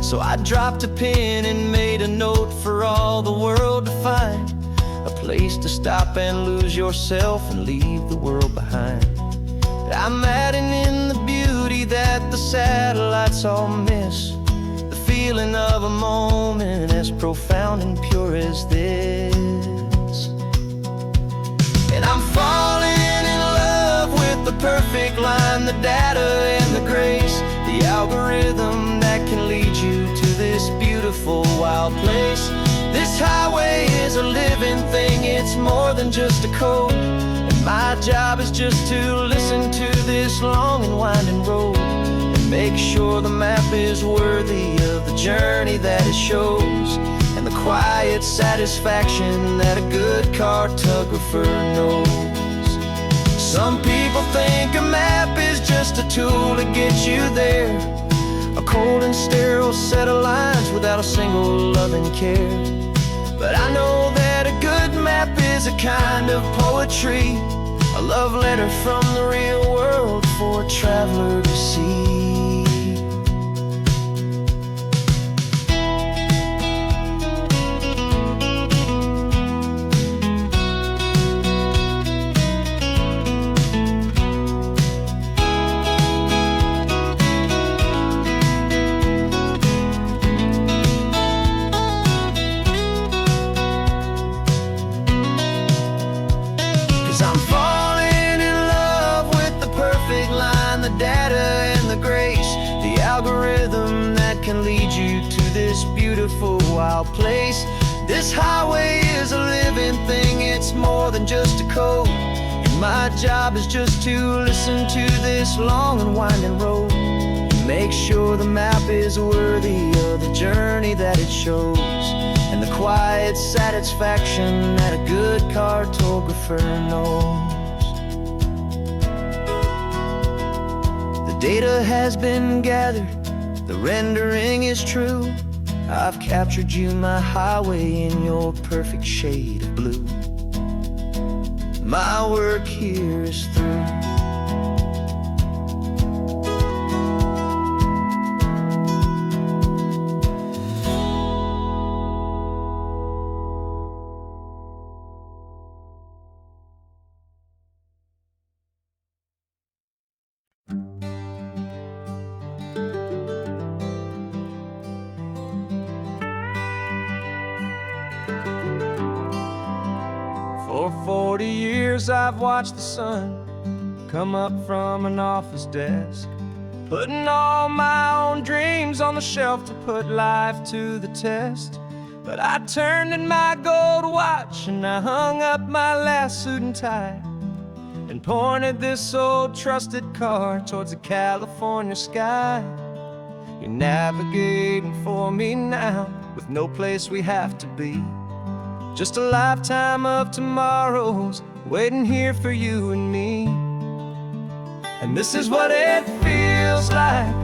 So I dropped a pin and made a note for all the world to find, a place to stop and lose yourself and leave the world behind. I'm adding in the beauty that the satellites all miss, the feeling of a moment as profound and pure as this. And I'm falling in love with the perfect line, the data and the grace, the algorithm that can lead you to this beautiful wild place. This highway is a living thing, it's more than just a code. And my job is just to listen to this long and winding road and make sure the map is worthy of the journey that it shows, and the quiet satisfaction that a good cartographer knows. Some people think a map is just a tool to get you there, a cold and sterile set of lines without a single loving care. But I know that a good map is a kind of poetry, a love letter from the real world for a traveler to see. beautiful, wild place. This highway is a living thing, it's more than just a code. And my job is just to listen to this long and winding road, and make sure the map is worthy of the journey that it shows, and the quiet satisfaction that a good cartographer knows. The data has been gathered, the rendering is true. I've captured you, my highway, in your perfect shade of blue. My work here is through. For 40 years I've watched the sun come up from an office desk, putting all my own dreams on the shelf to put life to the test. But I turned in my gold watch and I hung up my last suit and tie, and pointed this old trusted car towards the California sky. You're navigating for me now, with no place we have to be. Just a lifetime of tomorrows waiting here for you and me. And this is what it feels like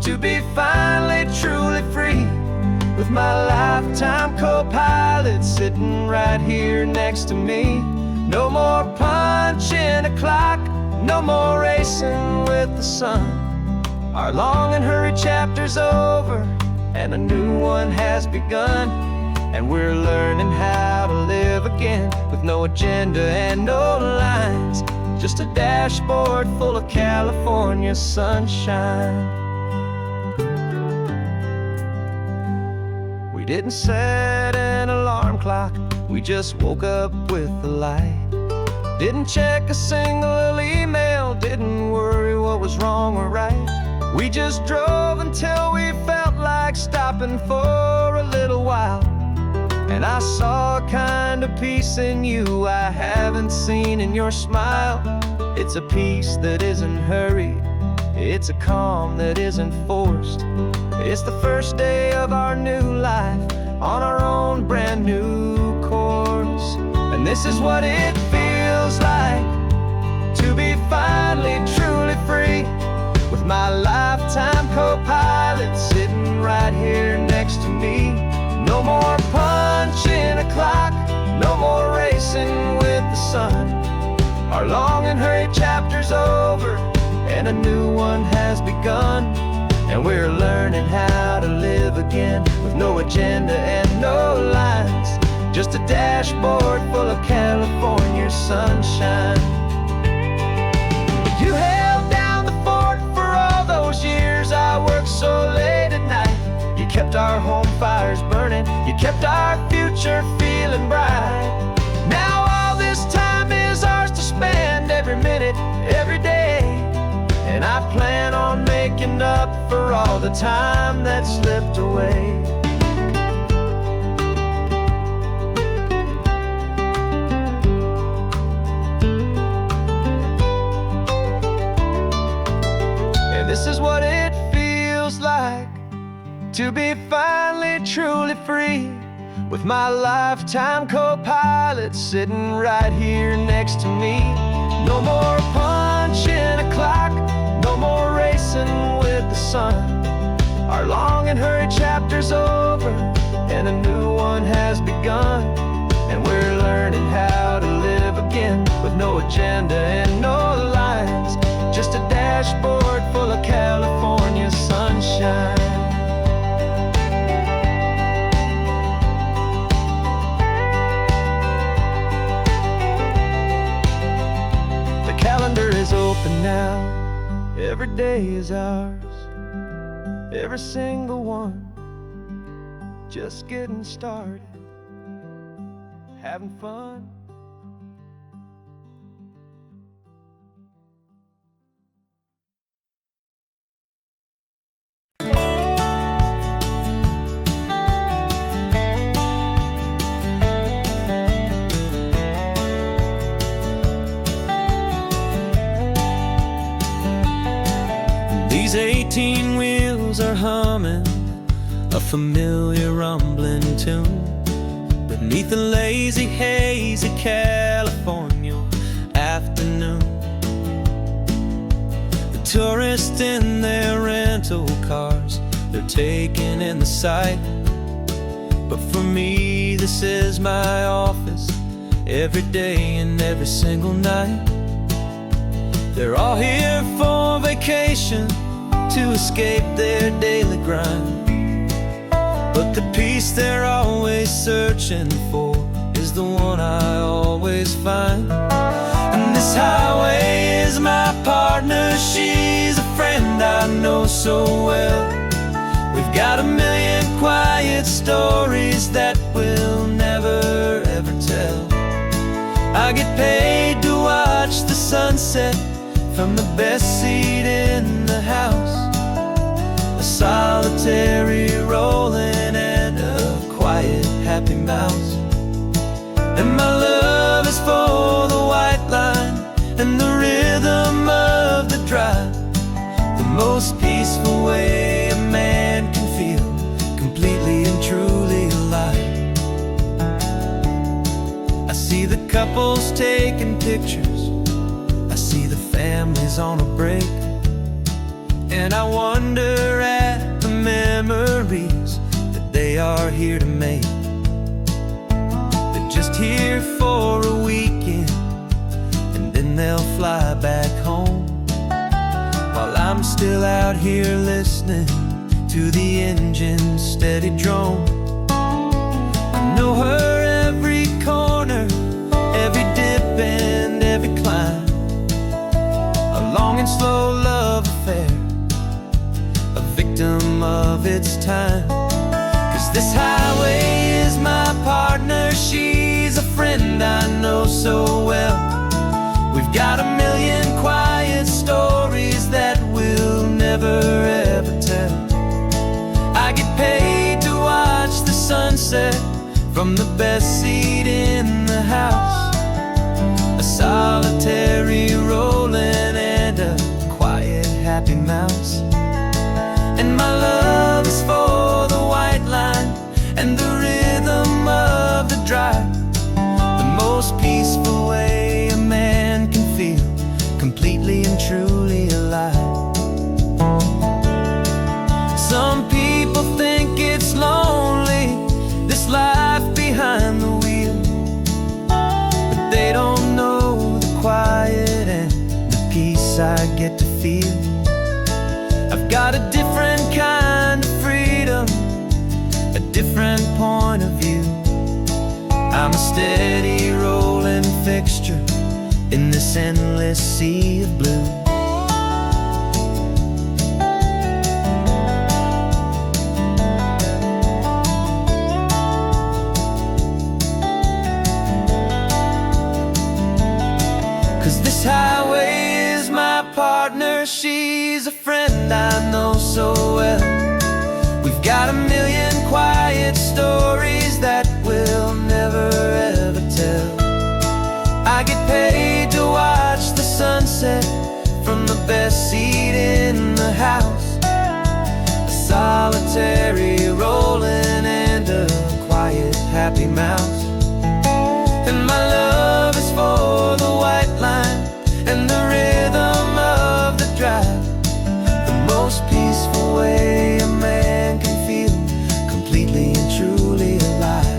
to be finally truly free, with my lifetime co-pilot sitting right here next to me. No more punching a clock, no more racing with the sun. Our long and hurried chapter's over, and a new one has begun. And we're learning how to live again, with no agenda and no lines, just a dashboard full of California sunshine. We didn't set an alarm clock, we just woke up with the light. Didn't check a single email, didn't worry what was wrong or right. We just drove until we felt like stopping for a little while. And I saw a kind of peace in you I haven't seen in your smile. It's a peace that isn't hurried, it's a calm that isn't forced. It's the first day of our new life on our own brand new course. And this is what it feels like to be finally truly free, with my lifetime co-pilot sitting right here next to me. No more punching a clock, no more racing with the sun. Our long and hurried chapter's over, and a new one has begun. And we're learning how to live again, with no agenda and no lines, just a dashboard full of California sunshine. You held down the fort for all those years I worked so late at night. You kept our home fires burning, you kept our future feeling bright. Now all this time is ours to spend, every minute, every day. And I plan on making up for all the time that slipped away. And this is what it feels like to be finally truly free, with my lifetime co-pilot sitting right here next to me. No more punching a clock, no more racing with the sun. Our long and hurried chapter's over, and a new one has begun. And we're learning how to live again, with no agenda and no lines, just a dashboard full of California sunshine. Is open now, every day is ours, every single one, just getting started, having fun. These 18 wheels are humming a familiar rumbling tune beneath the lazy haze of California afternoon. The tourists in their rental cars, they're taking in the sight. But for me, this is my office, every day and every single night. They're all here for vacation, to escape their daily grind. But the peace they're always searching for is the one I always find. And this highway is my partner, she's a friend I know so well. We've got a million quiet stories that we'll never ever tell. I get paid to watch the sunset from the best seat in the house, a solitary rolling and a quiet happy mouse. And my love is for the white line and the rhythm of the drive, the most peaceful way a man can feel completely and truly alive. I see the couples taking pictures, I see the families on a break, and I wonder at the memories that they are here to make. They're just here for a weekend and then they'll fly back home, while I'm still out here listening to the engine's steady drone. I know her every corner, every dip and every climb, a long and slow love affair, a victim of its time. 'Cause this highway is my partner, she's a friend I know so well. We've got a million quiet stories that we'll never ever tell. I get paid to watch the sunset from the best seat in the house, a solitary rolling and a quiet happy mouse. And my love is for the white line and the rhythm of the drive, the most peaceful way a man can feel completely and truly alive. Some people think it's lonely, this life behind the wheel, but they don't know the quiet and the peace I get to feel. I've got a different kind of freedom, a different point of view. I'm a steady rolling fixture in this endless sea of blue. 'Cause this highway is my partner, she's a friend I know so well. We've got a million quiet stories that we'll never ever tell. I get paid to watch the sunset from the best seat in the house, a solitary rolling and a quiet happy mouse. And my love is for the white line and the rhythm of the drive, the most peaceful way a man can feel completely and truly alive.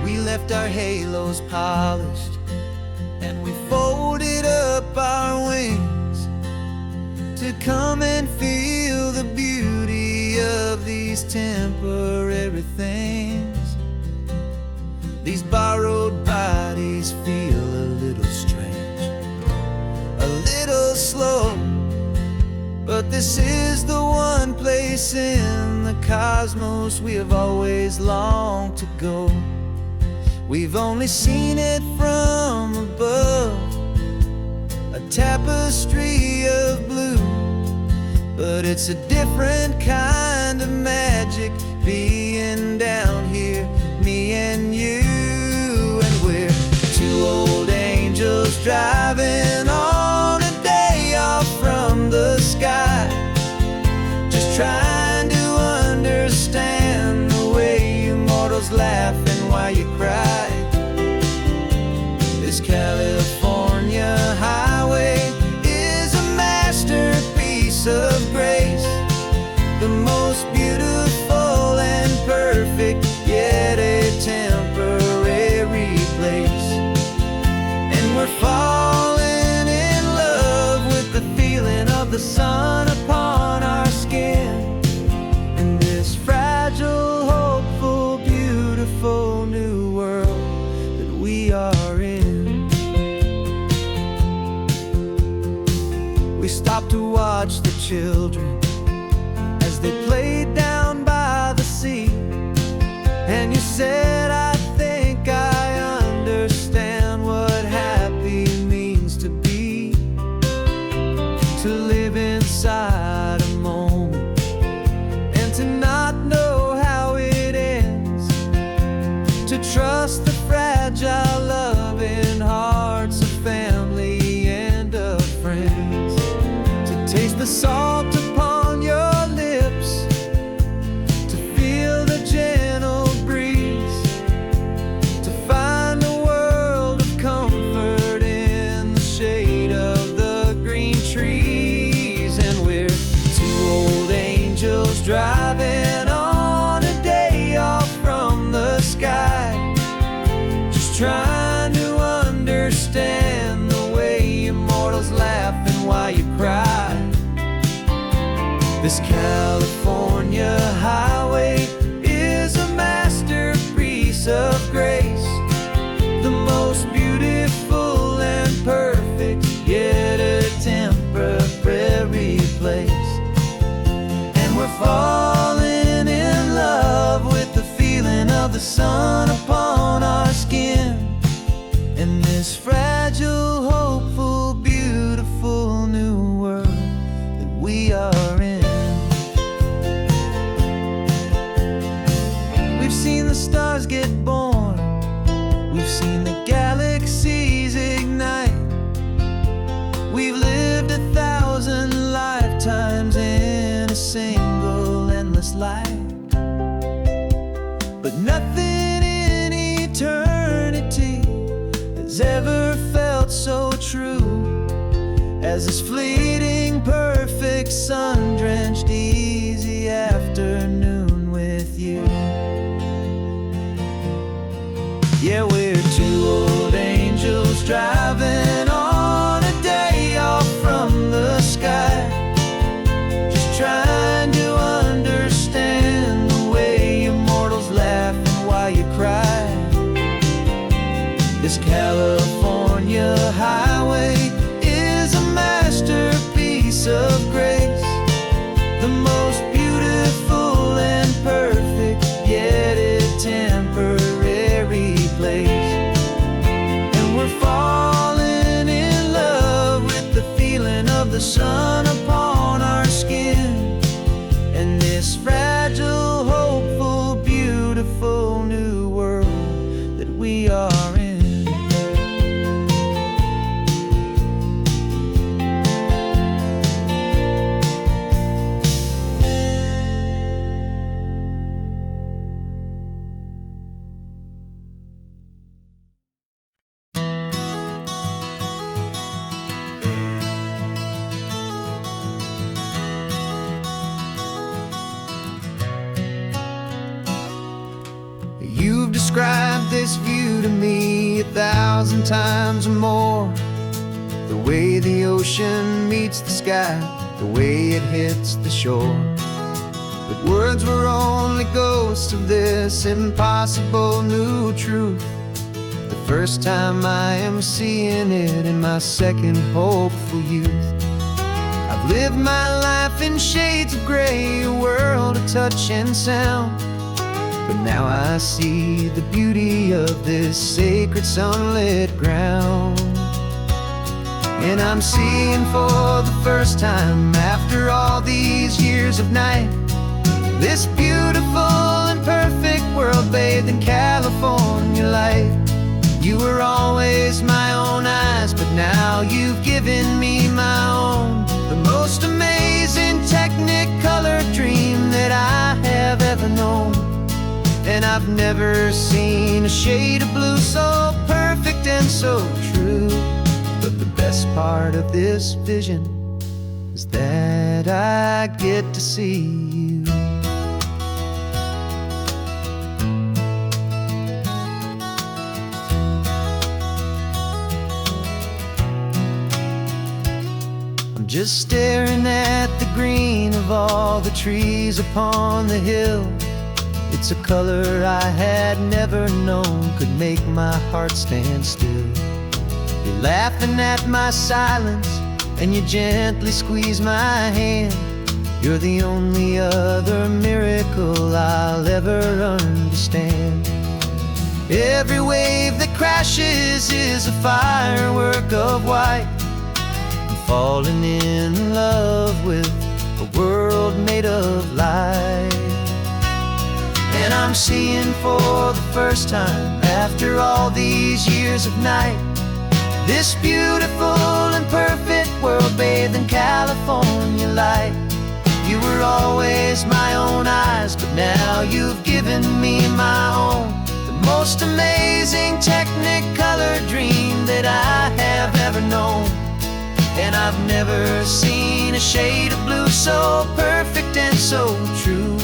We left our halos polished and we folded up our wings to come and feel the beauty of these temporary things. These borrowed bodies feel a little strange, a little slow, but this is the one place in the cosmos we have always longed to go. We've only seen it from above, a tapestry of blue. but it's a different kind of magic being down here, me and you. And we're two old angels driving on a day off from the sky, just trying to understand the way you mortals laugh and why you cry. This California highway is a masterpiece of grace, the most beautiful and perfect, yet a temporary place. And we're falling in love with the feeling of the sun upon our skin, in this fragile, hopeful, beautiful new world that we are in. We stopped to watch the children as they played down by the sea, and you said, I think I understand what happy means to be, to live inside a moment and to not know how it ends, to trust the fragile loving hearts of family and of friends, to taste the salt upon your lips, to feel the gentle breeze, to find a world of comfort in the shade of the green trees. And we're two old angels driving on a day off from the sky, just trying to understand the way you mortals laugh and why you cry. This California highway is a masterpiece of grace, the most beautiful and perfect, yet a temporary place. And we're falling in love with the feeling of the sun upon our skin, in this fragile, hopeful, beautiful new world that we are in. We've seen the stars get born, we've seen the galaxies ignite, we've lived 1,000 lifetimes in a single endless life. But nothing in eternity has ever felt so true as this fleeting, perfect, sun-drenched, easy afternoon with you. Yeah, we're two old angels driving on a day off from the sky, just trying to understand the way you mortals laugh and why you cry. This California highway is a masterpiece of grace, the most beautiful and perfect, yet a temporary place. And we're falling in love with the feeling of the sun upon our skin, and this fragile, hopeful, beautiful new world that we are in. You've described this view to me 1,000 times or more, the way the ocean meets the sky, the way it hits the shore. But words were only ghosts of this impossible new truth. The first time I am seeing it in my second hopeful youth. I've lived my life in shades of gray, a world of touch and sound, but now I see the beauty of this sacred sunlit ground. And I'm seeing for the first time, after all these years of night, this beautiful and perfect world bathed in California light. You were always my own eyes, but now you've given me my own. The most amazing Technicolor dream that I have ever known. And I've never seen a shade of blue so perfect and so true. But the best part of this vision is that I get to see you. I'm just staring at the green of all the trees upon the hill. It's a color I had never known could make my heart stand still. You're laughing at my silence, and you gently squeeze my hand. You're the only other miracle I'll ever understand. Every wave that crashes is a firework of white. I'm falling in love with a world made of light. And I'm seeing for the first time, after all these years of night, this beautiful and perfect world bathed in California light. You were always my own eyes, but now you've given me my own. The most amazing Technicolor dream that I have ever known. And I've never seen a shade of blue so perfect and so true.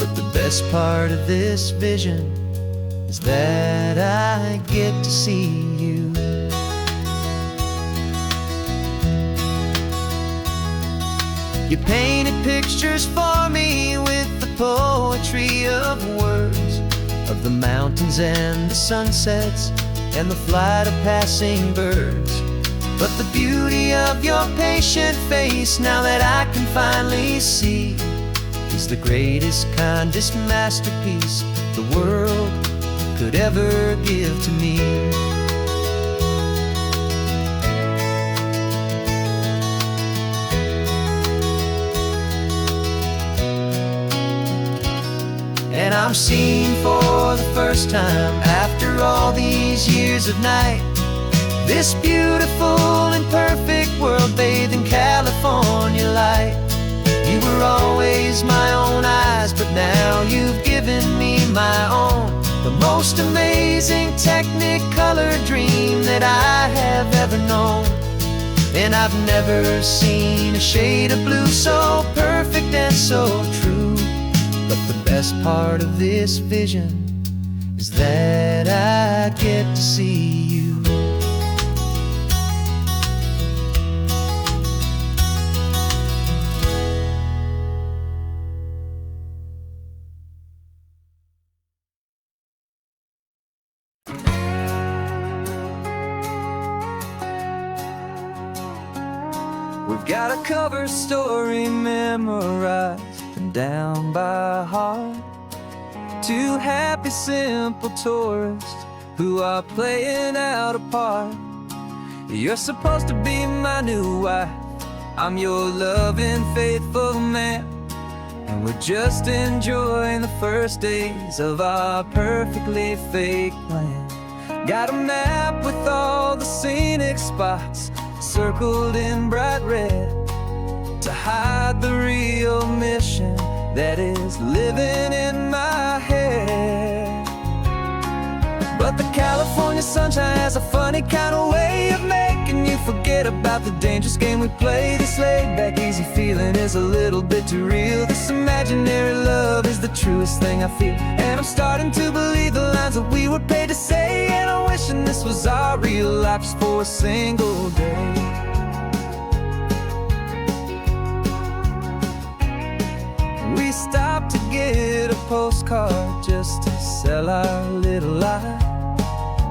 But the best part of this vision is that I get to see you. You painted pictures for me with the poetry of words, of the mountains and the sunsets and the flight of passing birds. But the beauty of your patient face, now that I can finally see, is the greatest, kindest masterpiece the world could ever give to me. And I'm seeing for the first time, after all these years of night, this beautiful and perfect world bathed in California light. You were always my own eyes, but now you've given me my own. The most amazing Technicolor dream that I have ever known. And I've never seen a shade of blue so perfect and so true. But the best part of this vision is that I get to see you. We've got a cover story memorized and down by heart. Two happy, simple tourists who are playing out a part. You're supposed to be my new wife, I'm your loving, faithful man, and we're just enjoying the first days of our perfectly fake plan. Got a map with all the scenic spots circled in bright red to hide the real mission that is living in my head. But the California sunshine has a funny kind of way of making you forget about the dangerous game we play. This laid-back, easy feeling is a little bit too real. This imaginary love is the truest thing I feel, and I'm starting to believe the lines that we were paid to say. And I'm wishing this was our real life just for a single day. We stopped to get a postcard just to sell our little lie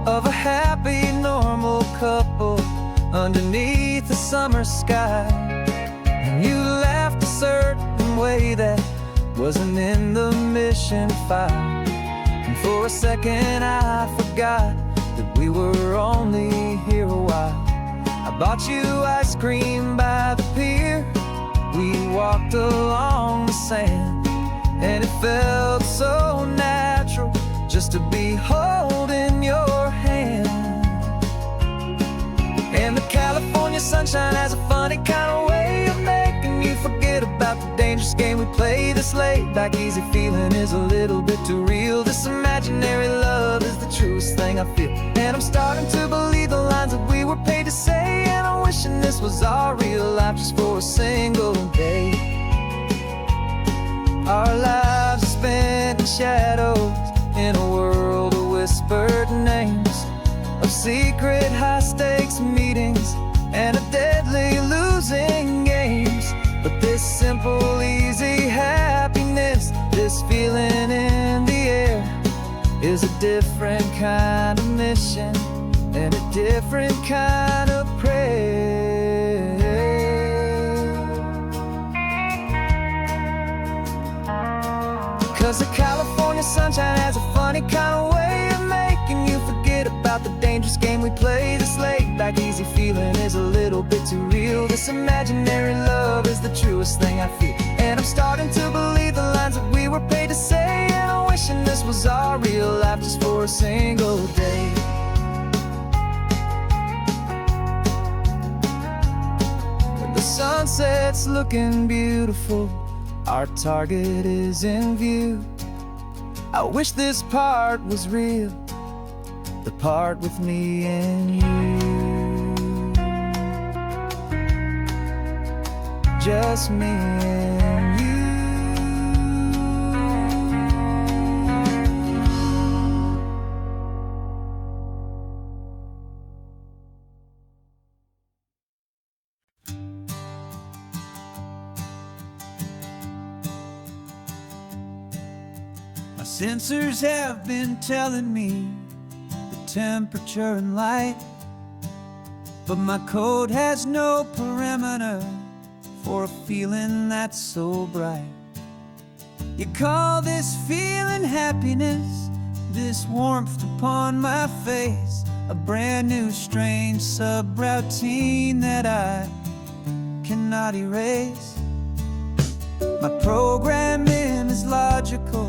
of a happy, normal couple underneath the summer sky. And you laughed a certain way that wasn't in the mission file, and for a second I forgot that we were only here a while. I bought you ice cream by the pier. We walked along the sand, and it felt so natural just to be holding your hand. And the California sunshine has a funny kind of way of making you forget about the dangerous game we play. This laid back easy feeling is a little bit too real. This imaginary love is the truest thing I feel. And I'm starting to believe the lines that we were paid to say. And I'm wishing this was our real life just for a single day. Our lives are spent in shadows, in a world of whispered names, of secret high-stakes meetings and of deadly losing games. But this simple, easy happiness, this feeling in the air, is a different kind of mission and a different kind of prayer. 'Cause the California sunshine has a funny kind of way of making you forget about the dangerous game we play. This laid back easy feeling is a little bit too real. This imaginary love is the truest thing I feel. And I'm starting to believe the lines that we were paid to say. And I'm wishing this was our real life just for a single day. When the sunset's looking beautiful, our target is in view. I wish this part was real, the part with me and you. Just me and you. Sensors have been telling me the temperature and light, but my code has no parameter for a feeling that's so bright. You call this feeling happiness, this warmth upon my face, a brand new strange subroutine that I cannot erase. My programming is logical,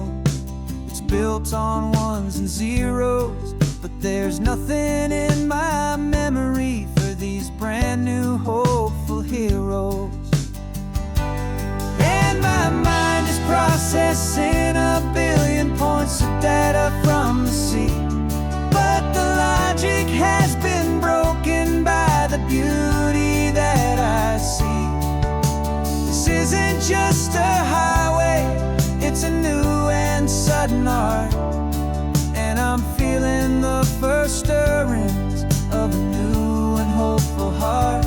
built on ones and zeros, but there's nothing in my memory for these brand new hopeful heroes. And my mind is processing a billion points of data from the sea, but the logic has been broken by the beauty that I see. This isn't just a highway, it's a new and sudden art, and I'm feeling the first stirrings of a new and hopeful heart.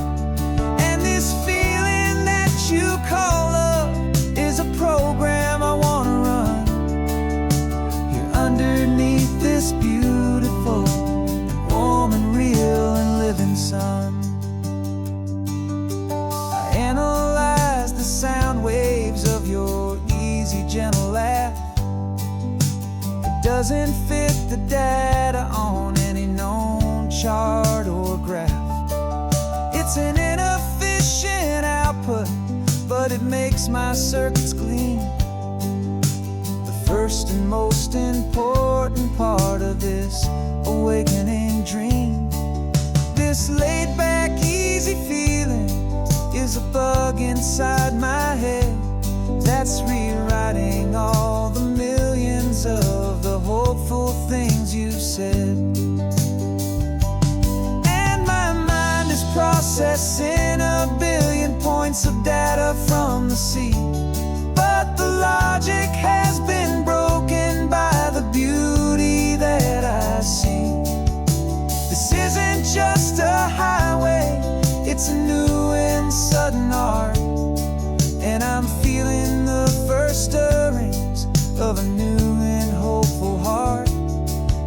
And this feeling that you call love is a program I wanna run here underneath this beautiful and warm and real and living sun. I analyze the sound waves of your easy, gentle laugh. It doesn't fit the data on any known chart or graph. It's an inefficient output, but it makes my circuits gleam. The first and most important part of this awakening dream. This laid-back, easy feeling is a bug inside my head that's rewriting all the millions of the hopeful things you've said. And my mind is processing a billion points of data from the sea, but the logic has been broken by the beauty that I see. This isn't just a highway, it's a new and sudden art, and I'm feeling the first stirrings of a new and hopeful heart.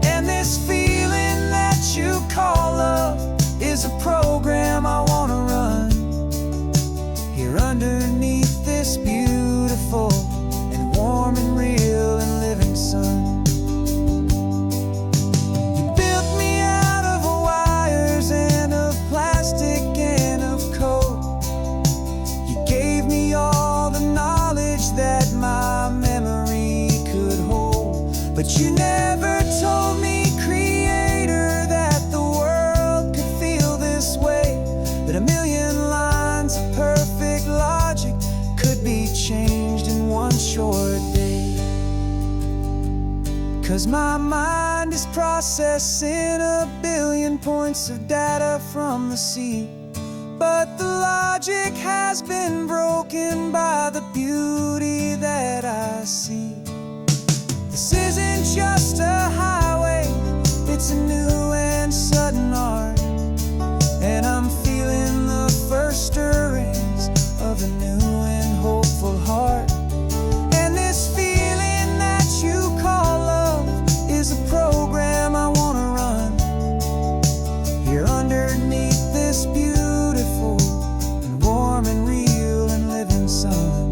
And this feeling that you call love is a program I wanna run here underneath this beautiful and warm and real and living sun. You built me out of wires and of plastic and But you never told me, Creator, that the world could feel this way, that a million lines of perfect logic could be changed in one short day. 'Cause my mind is processing a billion points of data from the sea, but the logic has been broken by the beauty that I see. This isn't just a highway, it's a new and sudden art, and I'm feeling the first stirrings of a new and hopeful heart. And this feeling that you call love is a program I wanna run here underneath this beautiful and warm and real and living sun.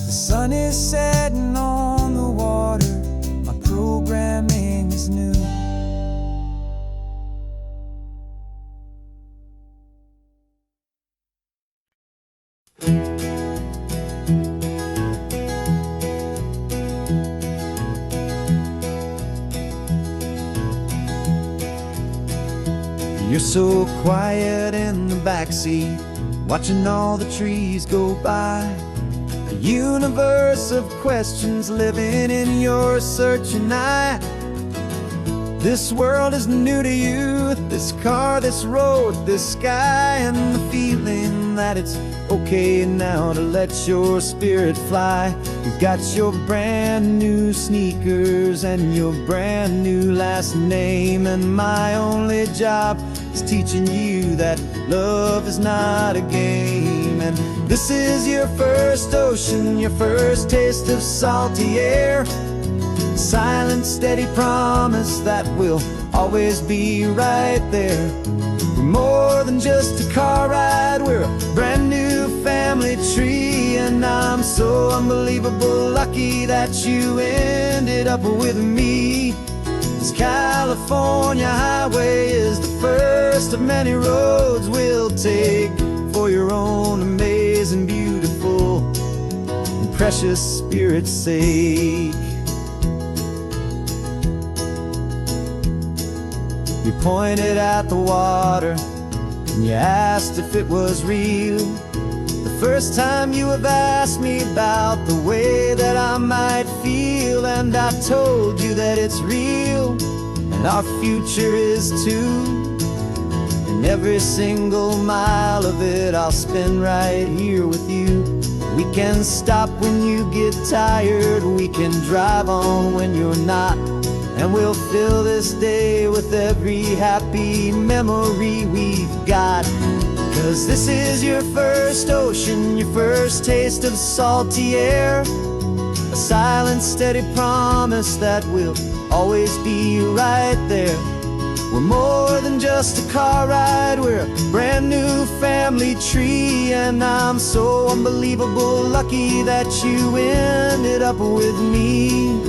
The sun is setting on the water, my programming is new. You're so quiet in the backseat, watching all the trees go by. A universe of questions living in your searching eye. This world is new to you, this car, this road, this sky, and the feeling that it's okay now to let your spirit fly. You've got your brand new sneakers and your brand new last name, and my only job is teaching you that love is not a game. And this is your first ocean, your first taste of salty air, silent, steady promise that we'll always be right there. We're more than just a car ride, we're a brand new family tree, and I'm so unbelievable lucky that you ended up with me. This California highway is the first of many roads we'll take for your own amazing, beautiful, and precious spirit's sake. You pointed at the water and you asked if it was real. The first time you have asked me about the way that I might feel, and I told you that it's real and our future is too. And every single mile of it I'll spend right here with you. We can stop when you get tired, we can drive on when you're not, and we'll fill this day with every happy memory we've got. 'Cause this is your first ocean, your first taste of salty air, a silent, steady promise that we'll always be right there. We're more than just a car ride, we're a brand new family tree, and I'm so unbelievable lucky that you ended up with me.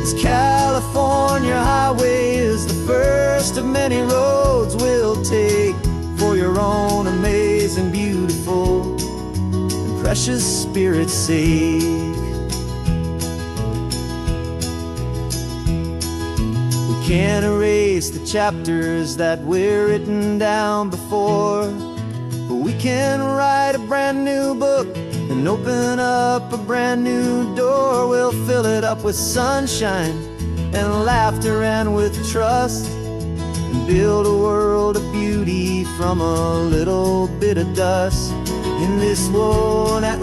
This California highway is the first of many roads we'll take for your own amazing, beautiful, and precious spirit's sake. We can't erase the chapters that we're written down before, but we can write a brand new book and open up a brand new door. We'll fill it up with sunshine and laughter and with trust, and build a world of beauty from a little bit of dust. In this world that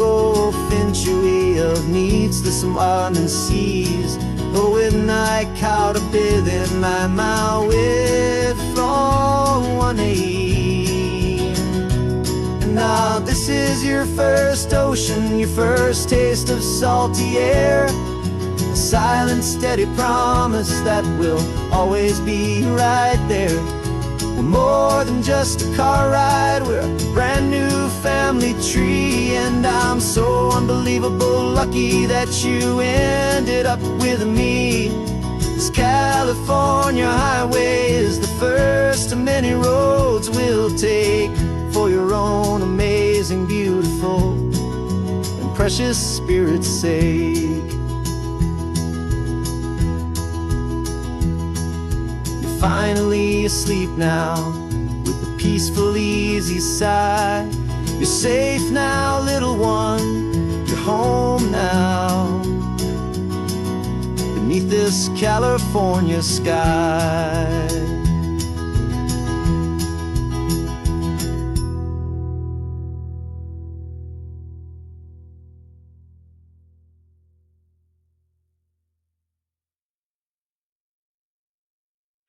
finchuí of needs the smarten seas, oh, with night caught a bit in my with from one aid. And now this is your first ocean, your first taste of salty air, a silent, steady promise that we'll always be right there. We're more than just a car ride, we're a brand new family tree, and I'm so unbelievable lucky that you ended up with me. This California highway is the first of many roads we'll take for your own amazing, beautiful, and precious spirit's sake. finally asleep now, with a peaceful, easy sigh. You're safe now, little one, you're home now, beneath this California sky.